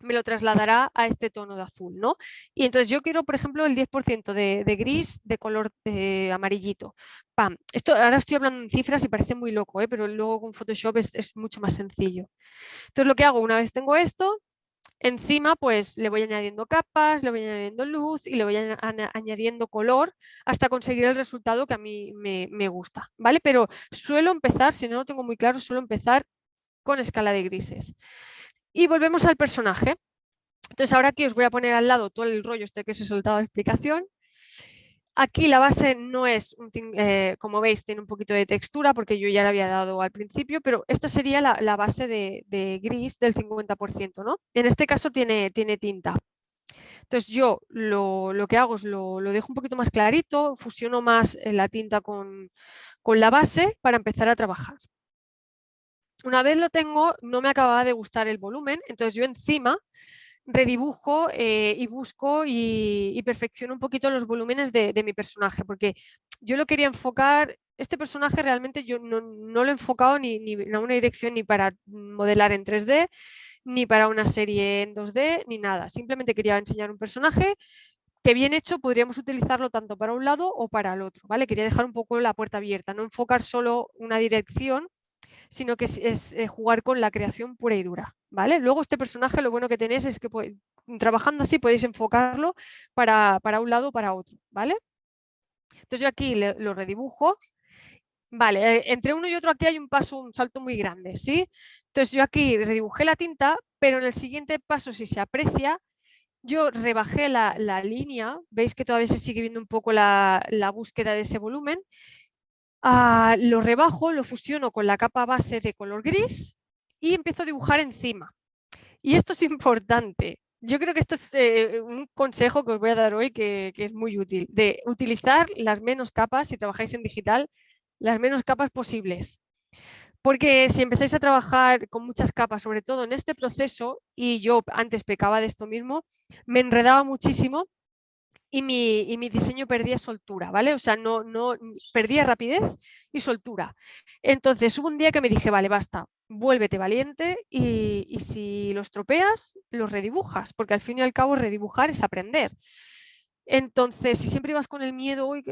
me lo trasladará a este tono de azul, ¿no? Y entonces yo quiero, por ejemplo, el 10% de gris de color amarillito. ¡Pam! Esto ahora estoy hablando en cifras y parece muy loco, pero luego con Photoshop es mucho más sencillo. Entonces lo que hago una vez tengo esto, encima pues le voy añadiendo capas, le voy añadiendo luz y le voy añadiendo color hasta conseguir el resultado que a mí me gusta, ¿vale? Pero suelo empezar, si no lo tengo muy claro, suelo empezar con escala de grises. Y volvemos al personaje. Entonces ahora aquí os voy a poner al lado todo el rollo este que os he soltado de explicación. Aquí la base no es, como veis, tiene un poquito de textura porque yo ya la había dado al principio, pero esta sería la base de gris del 50%, ¿no? En este caso tiene tinta. Entonces yo lo que hago es lo dejo un poquito más clarito, fusiono más la tinta con la base para empezar a trabajar. Una vez lo tengo, no me acababa de gustar el volumen, entonces yo encima redibujo y busco y perfecciono un poquito los volúmenes de mi personaje, porque yo lo quería enfocar, este personaje realmente yo no lo he enfocado ni en una dirección ni para modelar en 3D, ni para una serie en 2D, ni nada. Simplemente quería enseñar un personaje que bien hecho podríamos utilizarlo tanto para un lado o para el otro, ¿vale? Quería dejar un poco la puerta abierta, no enfocar solo una dirección, sino que es jugar con la creación pura y dura, ¿vale? Luego este personaje lo bueno que tenéis es que trabajando así podéis enfocarlo para un lado o para otro, ¿vale? Entonces yo aquí lo redibujo. Vale, entre uno y otro aquí hay un paso, un salto muy grande, ¿sí? Entonces yo aquí redibujé la tinta, pero en el siguiente paso, si se aprecia, yo rebajé la línea, veis que todavía se sigue viendo un poco la búsqueda de ese volumen. Lo rebajo, lo fusiono con la capa base de color gris y empiezo a dibujar encima. Y esto es importante. Yo creo que esto es un consejo que os voy a dar hoy que es muy útil, de utilizar las menos capas, si trabajáis en digital, las menos capas posibles. Porque si empezáis a trabajar con muchas capas, sobre todo en este proceso, y yo antes pecaba de esto mismo, me enredaba muchísimo y mi diseño perdía soltura, ¿vale? O sea, no perdía rapidez y soltura. Entonces hubo un día que me dije, vale, basta, vuélvete valiente y si los tropeas, los redibujas, porque al fin y al cabo redibujar es aprender. Entonces, si siempre ibas con el miedo, uy,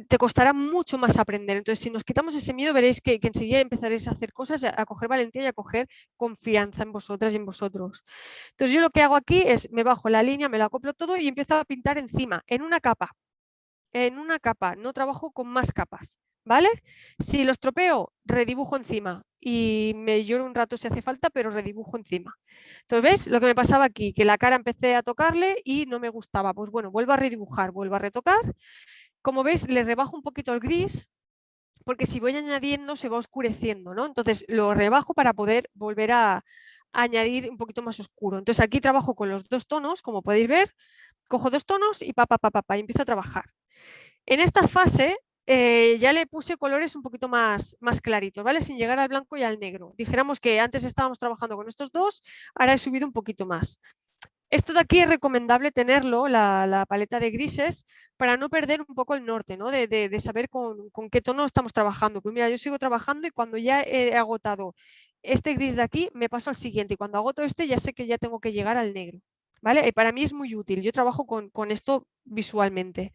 te costará mucho más aprender. Entonces, si nos quitamos ese miedo, veréis que enseguida empezaréis a hacer cosas, a coger valentía y a coger confianza en vosotras y en vosotros. Entonces, yo lo que hago aquí es, me bajo la línea, me lo acoplo todo y empiezo a pintar encima, en una capa, no trabajo con más capas, ¿vale? Si los tropeo, redibujo encima y me lloro un rato si hace falta, pero redibujo encima. Entonces, ¿ves lo que me pasaba aquí? Que la cara empecé a tocarle y no me gustaba. Pues bueno, vuelvo a redibujar, vuelvo a retocar. Como veis, le rebajo un poquito el gris, porque si voy añadiendo se va oscureciendo, ¿no? Entonces lo rebajo para poder volver a añadir un poquito más oscuro. Entonces aquí trabajo con los dos tonos, como podéis ver, cojo dos tonos y y empiezo a trabajar. En esta fase ya le puse colores un poquito más claritos, ¿vale? Sin llegar al blanco y al negro. Dijéramos que antes estábamos trabajando con estos dos, ahora he subido un poquito más. Esto de aquí es recomendable tenerlo, la paleta de grises, para no perder un poco el norte, ¿no? De saber con qué tono estamos trabajando. Pues mira, yo sigo trabajando y cuando ya he agotado este gris de aquí, me paso al siguiente. Y cuando agoto este, ya sé que ya tengo que llegar al negro, ¿vale? Y para mí es muy útil. Yo trabajo con esto visualmente.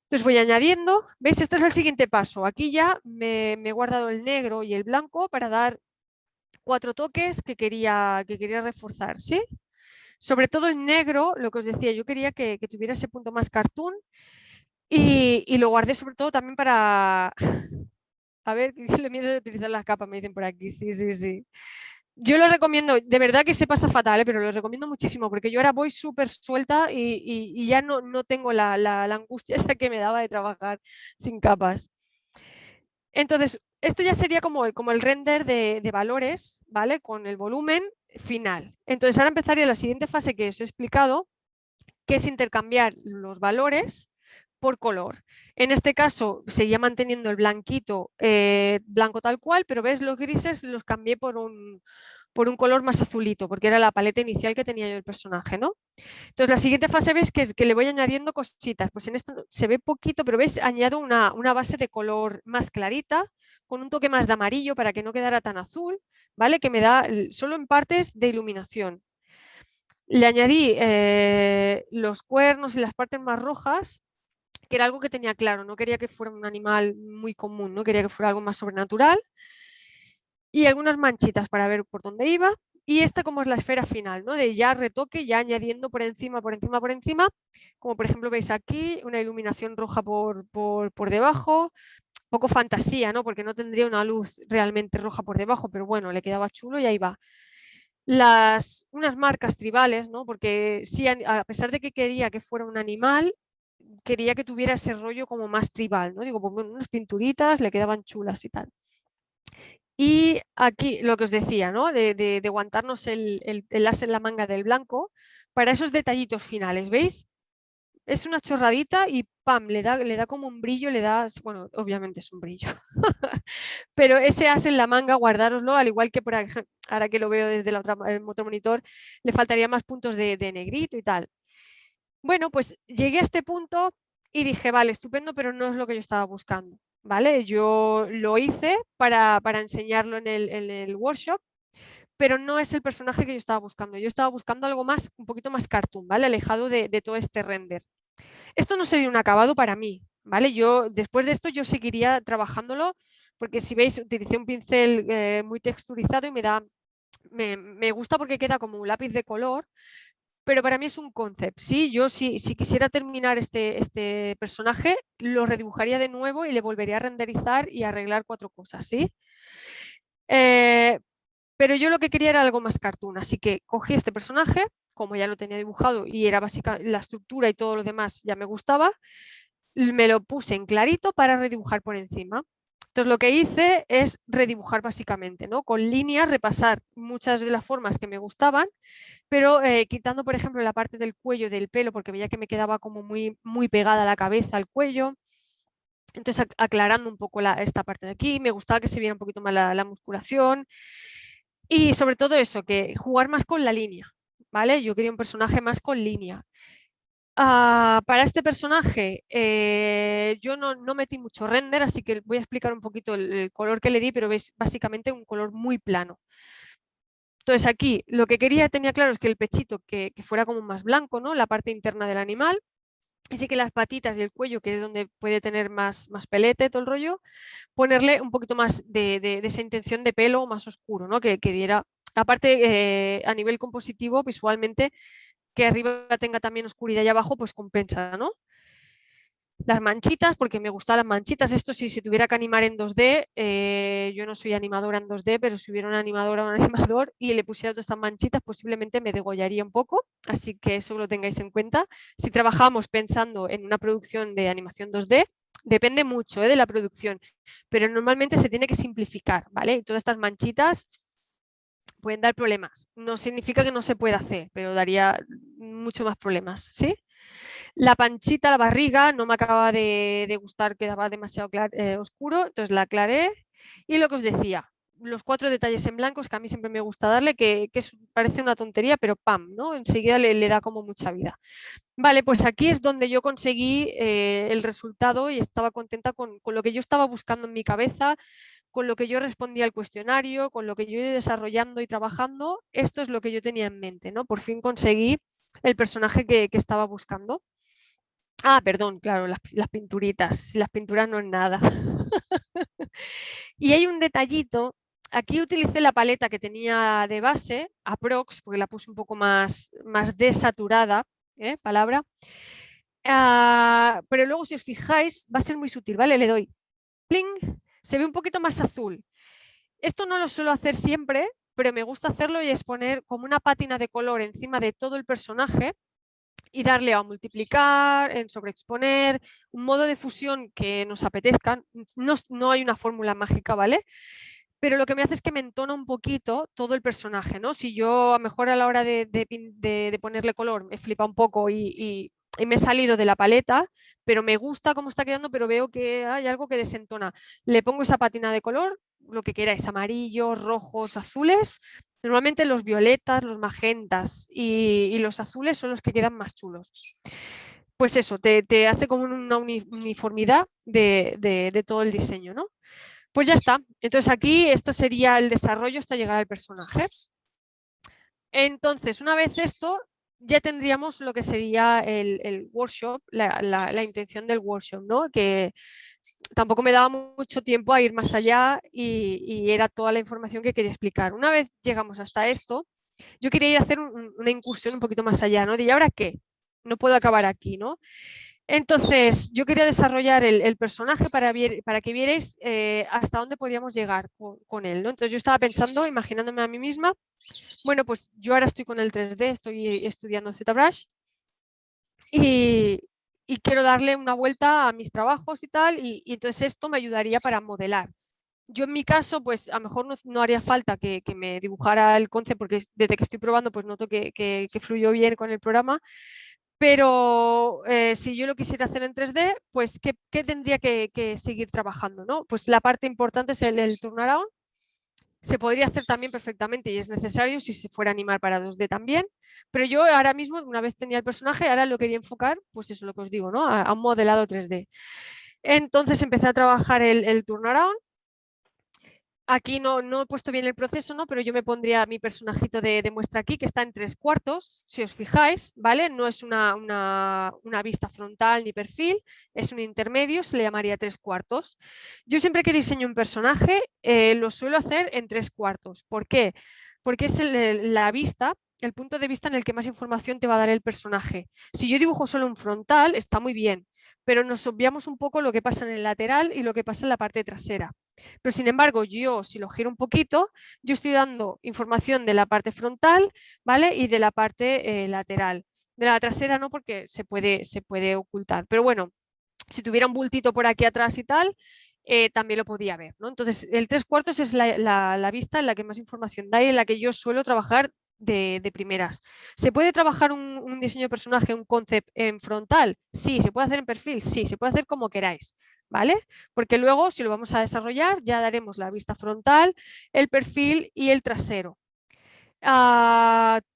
Entonces voy añadiendo. ¿Veis? Este es el siguiente paso. Aquí ya me he guardado el negro y el blanco para dar 4 toques que quería reforzar, ¿sí? Sobre todo el negro, lo que os decía, yo quería que tuviera ese punto más cartoon y lo guardé sobre todo también para... A ver, le miedo de utilizar las capas, me dicen por aquí. Sí, sí, sí. Yo lo recomiendo, de verdad que se pasa fatal, pero lo recomiendo muchísimo porque yo ahora voy súper suelta y ya no tengo la angustia esa que me daba de trabajar sin capas. Entonces, esto ya sería como el render de valores, ¿vale? Con el volumen final. Entonces, ahora empezaría la siguiente fase que os he explicado, que es intercambiar los valores por color. En este caso seguía manteniendo el blanquito blanco tal cual, pero ves los grises los cambié por un color más azulito, porque era la paleta inicial que tenía yo el personaje, ¿no? Entonces la siguiente fase ves que es que le voy añadiendo cositas, pues en esto se ve poquito, pero ves, añado una base de color más clarita, con un toque más de amarillo para que no quedara tan azul, ¿vale? Que me da solo en partes de iluminación. Le añadí los cuernos y las partes más rojas, que era algo que tenía claro, no quería que fuera un animal muy común, no quería que fuera algo más sobrenatural. Y algunas manchitas para ver por dónde iba. Y esta como es la esfera final, ¿no? De ya retoque, ya añadiendo por encima, como por ejemplo veis aquí, una iluminación roja por debajo, poco fantasía, ¿no? Porque no tendría una luz realmente roja por debajo, pero bueno, le quedaba chulo y ahí va. Unas marcas tribales, ¿no? Porque sí, a pesar de que quería que fuera un animal, quería que tuviera ese rollo como más tribal, ¿no? Digo, pues bueno, unas pinturitas le quedaban chulas y tal. Y aquí lo que os decía, ¿no? De aguantarnos el as en la manga del blanco para esos detallitos finales, ¿veis? Es una chorradita y ¡pam! Le da como un brillo, bueno, obviamente es un brillo. Pero ese as en la manga, guardároslo, al igual que por ejemplo, ahora que lo veo desde el otro monitor, le faltaría más puntos de negrito y tal. Bueno, pues llegué a este punto y dije, vale, estupendo, pero no es lo que yo estaba buscando, ¿vale? Yo lo hice para enseñarlo en el workshop, pero no es el personaje que yo estaba buscando. Yo estaba buscando algo más, un poquito más cartoon, ¿vale? Alejado de todo este render. Esto no sería un acabado para mí, ¿vale? Yo, después de esto, yo seguiría trabajándolo, porque si veis, utilicé un pincel muy texturizado y me gusta porque queda como un lápiz de color, pero para mí es un concept. ¿Sí? Yo si quisiera terminar este personaje, lo redibujaría de nuevo y le volvería a renderizar y arreglar 4 cosas, ¿sí? Pero yo lo que quería era algo más cartoon, así que cogí este personaje, como ya lo tenía dibujado y era básica, la estructura y todo lo demás ya me gustaba, me lo puse en clarito para redibujar por encima. Entonces lo que hice es redibujar básicamente, ¿no? Con líneas, repasar muchas de las formas que me gustaban, pero quitando, por ejemplo, la parte del cuello del pelo, porque veía que me quedaba como muy pegada la cabeza al cuello. Entonces aclarando un poco esta parte de aquí, me gustaba que se viera un poquito más la musculación y sobre todo eso, que jugar más con la línea, ¿vale? Yo quería un personaje más con línea. Para este personaje yo no metí mucho render, así que voy a explicar un poquito el color que le di, pero veis básicamente un color muy plano. Entonces aquí lo que tenía claro es que el pechito que fuera como más blanco, ¿no? La parte interna del animal. Así que las patitas y el cuello, que es donde puede tener más pelete, todo el rollo, ponerle un poquito más de esa intención de pelo más oscuro, ¿no? Que diera, aparte a nivel compositivo, visualmente, que arriba tenga también oscuridad y abajo, pues compensa, ¿no? Las manchitas, porque me gustan las manchitas. Esto si se tuviera que animar en 2D, yo no soy animadora en 2D, pero si hubiera una animadora o un animador y le pusiera todas estas manchitas, posiblemente me degollaría un poco. Así que eso lo tengáis en cuenta. Si trabajamos pensando en una producción de animación 2D, depende mucho de la producción, pero normalmente se tiene que simplificar, ¿vale? Y todas estas manchitas pueden dar problemas. No significa que no se pueda hacer, pero daría mucho más problemas, ¿sí? La panchita, la barriga, no me acaba de gustar, quedaba demasiado oscuro, entonces la aclaré. Y lo que os decía, los 4 detalles en blancos que a mí siempre me gusta darle, que parece una tontería, pero ¡pam! ¿no? Enseguida le da como mucha vida. Vale, pues aquí es donde yo conseguí el resultado y estaba contenta con lo que yo estaba buscando en mi cabeza, con lo que yo respondía al cuestionario, con lo que yo he ido desarrollando y trabajando. Esto es lo que yo tenía en mente, ¿no? Por fin conseguí el personaje que estaba buscando. Perdón, claro, las pinturitas. Las pinturas no es nada. Y hay un detallito. Aquí utilicé la paleta que tenía de base, Aprox, porque la puse un poco más desaturada, palabra. Pero luego, si os fijáis, va a ser muy sutil, ¿vale? Le doy pling, se ve un poquito más azul. Esto no lo suelo hacer siempre, pero me gusta hacerlo y es poner como una pátina de color encima de todo el personaje y darle a multiplicar, en sobreexponer, un modo de fusión que nos apetezca. No hay una fórmula mágica, ¿vale? Pero lo que me hace es que me entona un poquito todo el personaje, ¿no? Si yo a lo mejor a la hora de ponerle color me flipa un poco y me he salido de la paleta, pero me gusta cómo está quedando, pero veo que hay algo que desentona. Le pongo esa patina de color, lo que queráis, amarillos, rojos, azules. Normalmente los violetas, los magentas y los azules son los que quedan más chulos. Pues eso, te hace como una uniformidad de todo el diseño, ¿no? Pues ya está. Entonces aquí esto sería el desarrollo hasta llegar al personaje. Entonces, una vez esto, ya tendríamos lo que sería el workshop, la intención del workshop, ¿no? Que tampoco me daba mucho tiempo a ir más allá y era toda la información que quería explicar. Una vez llegamos hasta esto, yo quería ir a hacer una incursión un poquito más allá, ¿no? De, ¿y ahora qué? No puedo acabar aquí, ¿no? Entonces, yo quería desarrollar el personaje para que vierais hasta dónde podíamos llegar con él, ¿no? Entonces yo estaba pensando, imaginándome a mí misma, bueno, pues yo ahora estoy con el 3D, estoy estudiando ZBrush y quiero darle una vuelta a mis trabajos y tal, y entonces esto me ayudaría para modelar. Yo en mi caso, pues a lo mejor no haría falta que me dibujara el concept porque desde que estoy probando pues noto que fluyó bien con el programa, Pero si yo lo quisiera hacer en 3D, pues ¿qué tendría que seguir trabajando, ¿no? Pues la parte importante es el turnaround. Se podría hacer también perfectamente y es necesario si se fuera a animar para 2D también, pero yo ahora mismo, una vez tenía el personaje, ahora lo quería enfocar, pues eso es lo que os digo, ¿no? A un modelado 3D. Entonces empecé a trabajar el turnaround. Aquí no he puesto bien el proceso, ¿no? Pero yo me pondría mi personajito de muestra aquí, que está en 3/4, si os fijáis, ¿vale? No es una vista frontal ni perfil, es un intermedio, se le llamaría 3/4. Yo siempre que diseño un personaje lo suelo hacer en 3/4. ¿Por qué? Porque es la vista, el punto de vista en el que más información te va a dar el personaje. Si yo dibujo solo un frontal, está muy bien, pero nos obviamos un poco lo que pasa en el lateral y lo que pasa en la parte trasera. Pero sin embargo, yo si lo giro un poquito, yo estoy dando información de la parte frontal, ¿vale? Y de la parte lateral. De la trasera no, porque se puede ocultar. Pero bueno, si tuviera un bultito por aquí atrás y tal, también lo podía ver, ¿no? Entonces, el 3/4 es la vista en la que más información da y en la que yo suelo trabajar de primeras. ¿Se puede trabajar un diseño de personaje, un concept en frontal? Sí. ¿Se puede hacer en perfil? Sí. Se puede hacer como queráis, ¿vale? Porque luego, si lo vamos a desarrollar, ya daremos la vista frontal, el perfil y el trasero.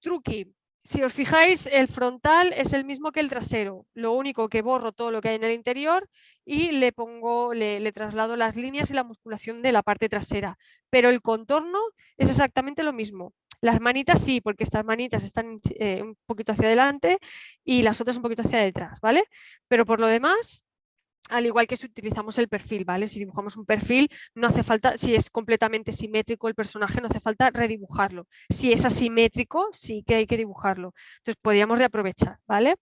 Truqui. Si os fijáis, el frontal es el mismo que el trasero. Lo único que borro todo lo que hay en el interior y le traslado las líneas y la musculación de la parte trasera. Pero el contorno es exactamente lo mismo. Las manitas sí, porque estas manitas están un poquito hacia adelante y las otras un poquito hacia detrás, ¿vale? Pero por lo demás, al igual que si utilizamos el perfil, ¿vale? Si dibujamos un perfil, no hace falta, si es completamente simétrico el personaje, no hace falta redibujarlo. Si es asimétrico, sí que hay que dibujarlo. Entonces, podríamos reaprovechar, ¿vale?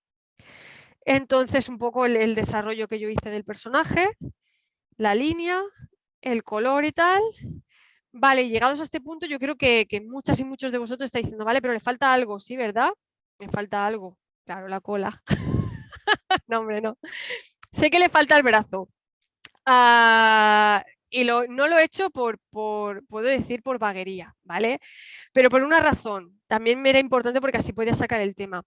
Entonces, un poco el desarrollo que yo hice del personaje, la línea, el color y tal. Vale, llegados a este punto, yo creo que muchas y muchos de vosotros estáis diciendo, vale, pero le falta algo, ¿sí, verdad? Me falta algo. Claro, la cola. No, hombre, no. Sé que le falta el brazo. Y no lo he hecho puedo decir, por vaguería, ¿vale? Pero por una razón, también me era importante porque así podía sacar el tema.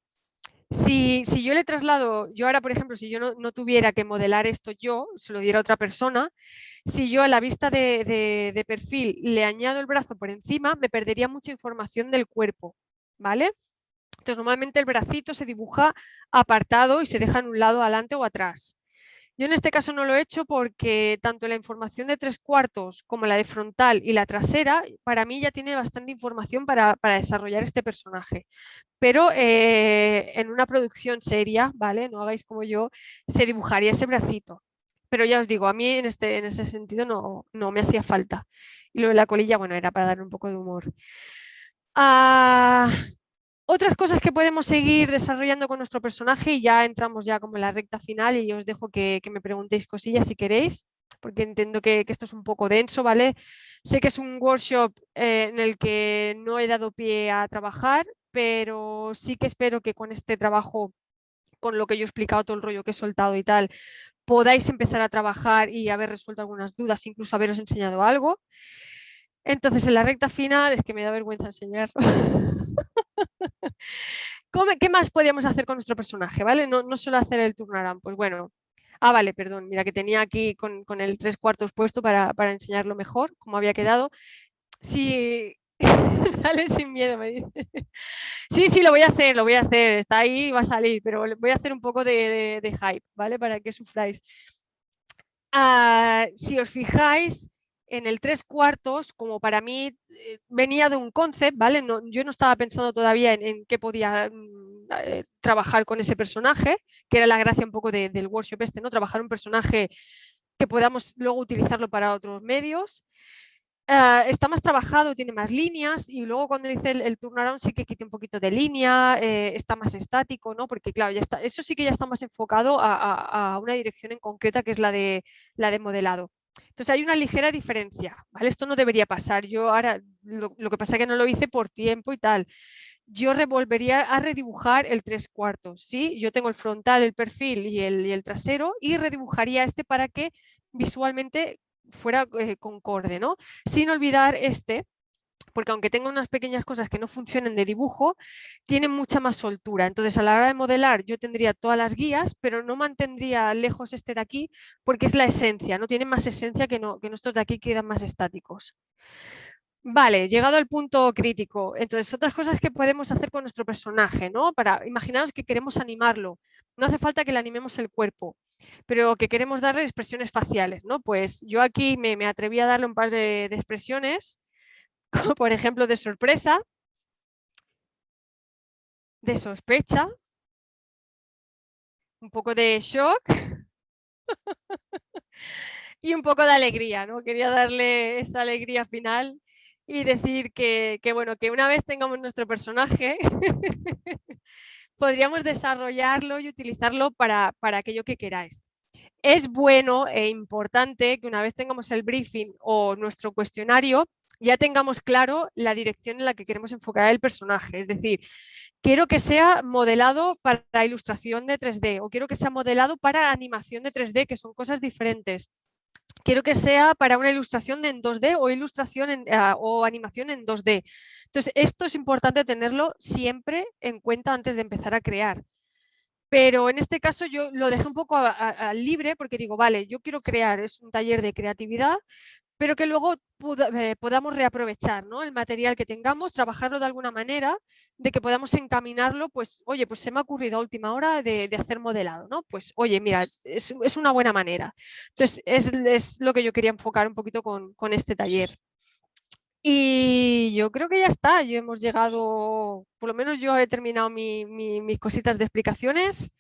Si yo le traslado, yo ahora, por ejemplo, si yo no tuviera que modelar esto yo, se lo diera a otra persona, si yo a la vista de perfil le añado el brazo por encima, me perdería mucha información del cuerpo, ¿vale? Entonces, normalmente el bracito se dibuja apartado y se deja en un lado adelante o atrás. Yo en este caso no lo he hecho porque tanto la información de 3/4 como la de frontal y la trasera, para mí ya tiene bastante información para desarrollar este personaje. Pero en una producción seria, ¿vale? No hagáis como yo, se dibujaría ese bracito. Pero ya os digo, a mí en ese sentido no me hacía falta. Y lo de la colilla, bueno, era para darle un poco de humor. Otras cosas que podemos seguir desarrollando con nuestro personaje y ya entramos ya como en la recta final y os dejo que me preguntéis cosillas si queréis, porque entiendo que esto es un poco denso, ¿vale? Sé que es un workshop en el que no he dado pie a trabajar, pero sí que espero que con este trabajo, con lo que yo he explicado, todo el rollo que he soltado y tal, podáis empezar a trabajar y haber resuelto algunas dudas, incluso haberos enseñado algo. Entonces, en la recta final, es que me da vergüenza enseñar. ¿Qué más podíamos hacer con nuestro personaje? ¿Vale? No solo hacer el turnaround. Pues bueno. Vale, perdón. Mira que tenía aquí con el 3/4 puesto para enseñarlo mejor, como había quedado. Sí, dale sin miedo, me dice. Sí, lo voy a hacer. Está ahí y va a salir, pero voy a hacer un poco de hype, ¿vale? Para que sufráis. Si os fijáis, en el 3/4, como para mí venía de un concept, ¿vale? Yo no estaba pensando todavía en qué podía trabajar con ese personaje, que era la gracia un poco del workshop este, ¿no? Trabajar un personaje que podamos luego utilizarlo para otros medios. Está más trabajado, tiene más líneas y luego cuando hice el turnaround sí que quité un poquito de línea, está más estático, ¿no? Porque claro, ya está, eso sí que ya está más enfocado a una dirección en concreta que es la de modelado. Entonces hay una ligera diferencia, ¿vale? Esto no debería pasar. Yo ahora, lo que pasa es que no lo hice por tiempo y tal. Yo volvería a redibujar el 3/4, ¿sí? Yo tengo el frontal, el perfil y el trasero y redibujaría este para que visualmente fuera concorde, ¿no? Sin olvidar este, porque aunque tenga unas pequeñas cosas que no funcionen de dibujo, tiene mucha más soltura. Entonces, a la hora de modelar, yo tendría todas las guías, pero no mantendría lejos este de aquí, porque es la esencia, no tiene más esencia que estos de aquí quedan más estáticos. Vale, llegado al punto crítico. Entonces, otras cosas que podemos hacer con nuestro personaje, ¿no? Para imaginaros que queremos animarlo. No hace falta que le animemos el cuerpo, pero que queremos darle expresiones faciales, ¿no? Pues yo aquí me atreví a darle un par de expresiones, como por ejemplo de sorpresa, de sospecha, un poco de shock y un poco de alegría, ¿no? Quería darle esa alegría final y decir bueno, que una vez tengamos nuestro personaje, podríamos desarrollarlo y utilizarlo para aquello que queráis. Es bueno e importante que una vez tengamos el briefing o nuestro cuestionario, ya tengamos claro la dirección en la que queremos enfocar el personaje. Es decir, quiero que sea modelado para ilustración de 3D o quiero que sea modelado para animación de 3D, que son cosas diferentes. Quiero que sea para una ilustración en 2D o o animación en 2D. Entonces, esto es importante tenerlo siempre en cuenta antes de empezar a crear. Pero en este caso yo lo dejé un poco libre porque digo, vale, yo quiero crear, es un taller de creatividad, pero que luego podamos reaprovechar, ¿no? El material que tengamos, trabajarlo de alguna manera, de que podamos encaminarlo, pues, oye, pues se me ha ocurrido a última hora de hacer modelado, ¿no? Pues, oye, mira, es una buena manera. Entonces, es lo que yo quería enfocar un poquito con este taller. Y yo creo que ya está, yo hemos llegado, por lo menos yo he terminado mis cositas de explicaciones.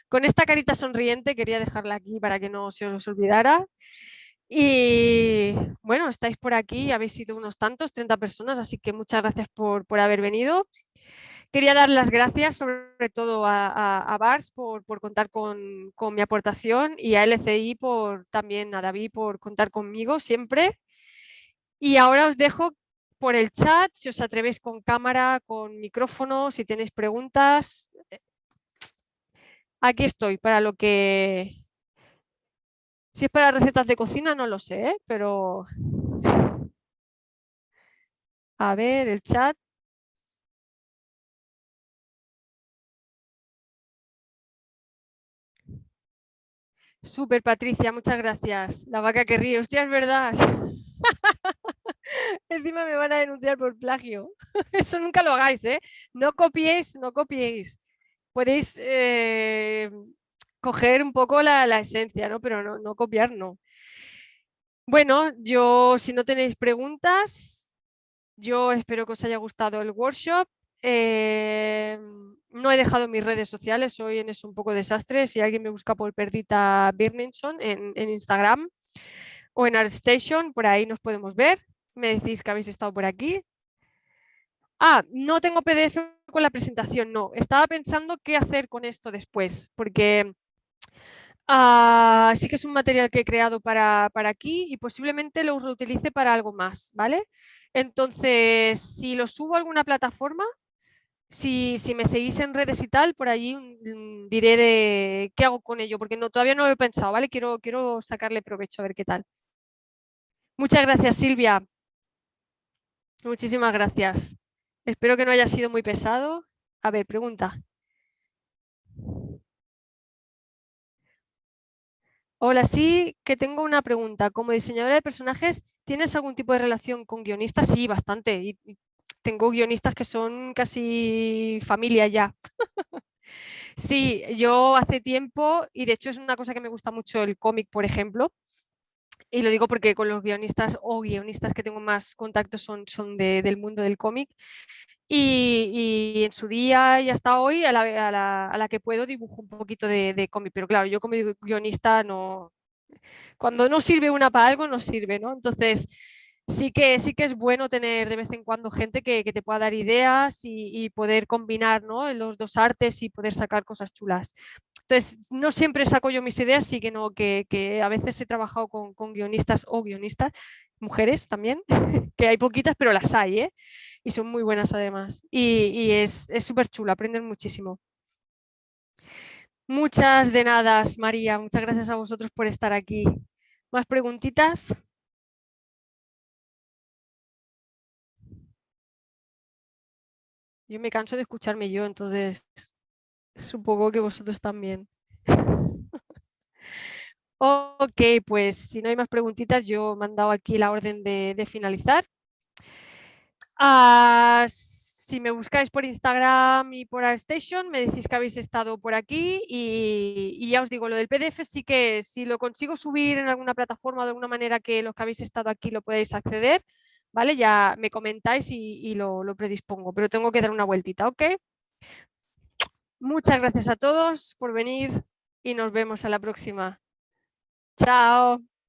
Con esta carita sonriente quería dejarla aquí para que no se os olvidara. Y bueno, estáis por aquí, habéis sido unos tantos, 30 personas, así que muchas gracias por haber venido. Quería dar las gracias sobre todo a Bars por contar con mi aportación y a LCI también a David por contar conmigo siempre. Y ahora os dejo por el chat, si os atrevéis con cámara, con micrófono, si tenéis preguntas. Aquí estoy para lo que... Si es para recetas de cocina, no lo sé, ¿eh? Pero... A ver, el chat. Súper, Patricia, muchas gracias. La vaca que ríe. Hostia, es verdad. Encima me van a denunciar por plagio. Eso nunca lo hagáis, ¿eh? No copiéis, no copiéis. Podéis coger un poco la esencia, ¿no? Pero no copiar, no. Bueno, yo, si no tenéis preguntas, yo espero que os haya gustado el workshop. No he dejado mis redes sociales, soy en eso un poco desastre. Si alguien me busca por Perdita Birninson en Instagram o en ArtStation, por ahí nos podemos ver. Me decís que habéis estado por aquí. Ah, no tengo PDF con la presentación, no. Estaba pensando qué hacer con esto después, porque sí que es un material que he creado para aquí y posiblemente lo reutilice para algo más, ¿vale? Entonces, si lo subo a alguna plataforma, si me seguís en redes y tal, por allí diré de qué hago con ello, porque todavía no lo he pensado, ¿vale? Quiero sacarle provecho a ver qué tal. Muchas gracias, Silvia. Muchísimas gracias. Espero que no haya sido muy pesado. A ver, pregunta. Hola, sí que tengo una pregunta. Como diseñadora de personajes, ¿tienes algún tipo de relación con guionistas? Sí, bastante. Y tengo guionistas que son casi familia ya. Sí, yo hace tiempo, y de hecho es una cosa que me gusta mucho el cómic, por ejemplo, y lo digo porque con los guionistas o guionistas que tengo más contacto son del mundo del cómic. Y en su día y hasta hoy, a la que puedo, dibujo un poquito de cómic. Pero claro, yo como guionista no, cuando no sirve una para algo, no sirve, ¿no? Entonces, sí que es bueno tener de vez en cuando gente que te pueda dar ideas y poder combinar, ¿no? Los dos artes y poder sacar cosas chulas. Entonces, no siempre saco yo mis ideas, sí que no, que a veces he trabajado con guionistas o guionistas, mujeres también, que hay poquitas, pero las hay, ¿eh? Y son muy buenas además. Y es súper chulo, aprenden muchísimo. Muchas de nada, María. Muchas gracias a vosotros por estar aquí. ¿Más preguntitas? Yo me canso de escucharme yo, entonces supongo que vosotros también. Ok, pues si no hay más preguntitas, yo he mandado aquí la orden de finalizar. Si me buscáis por Instagram y por ArtStation, me decís que habéis estado por aquí y ya os digo, lo del PDF sí que si lo consigo subir en alguna plataforma de alguna manera que los que habéis estado aquí lo podéis acceder, ¿vale? Ya me comentáis y lo predispongo, pero tengo que dar una vueltita, ¿ok? Muchas gracias a todos por venir y nos vemos a la próxima. Chao.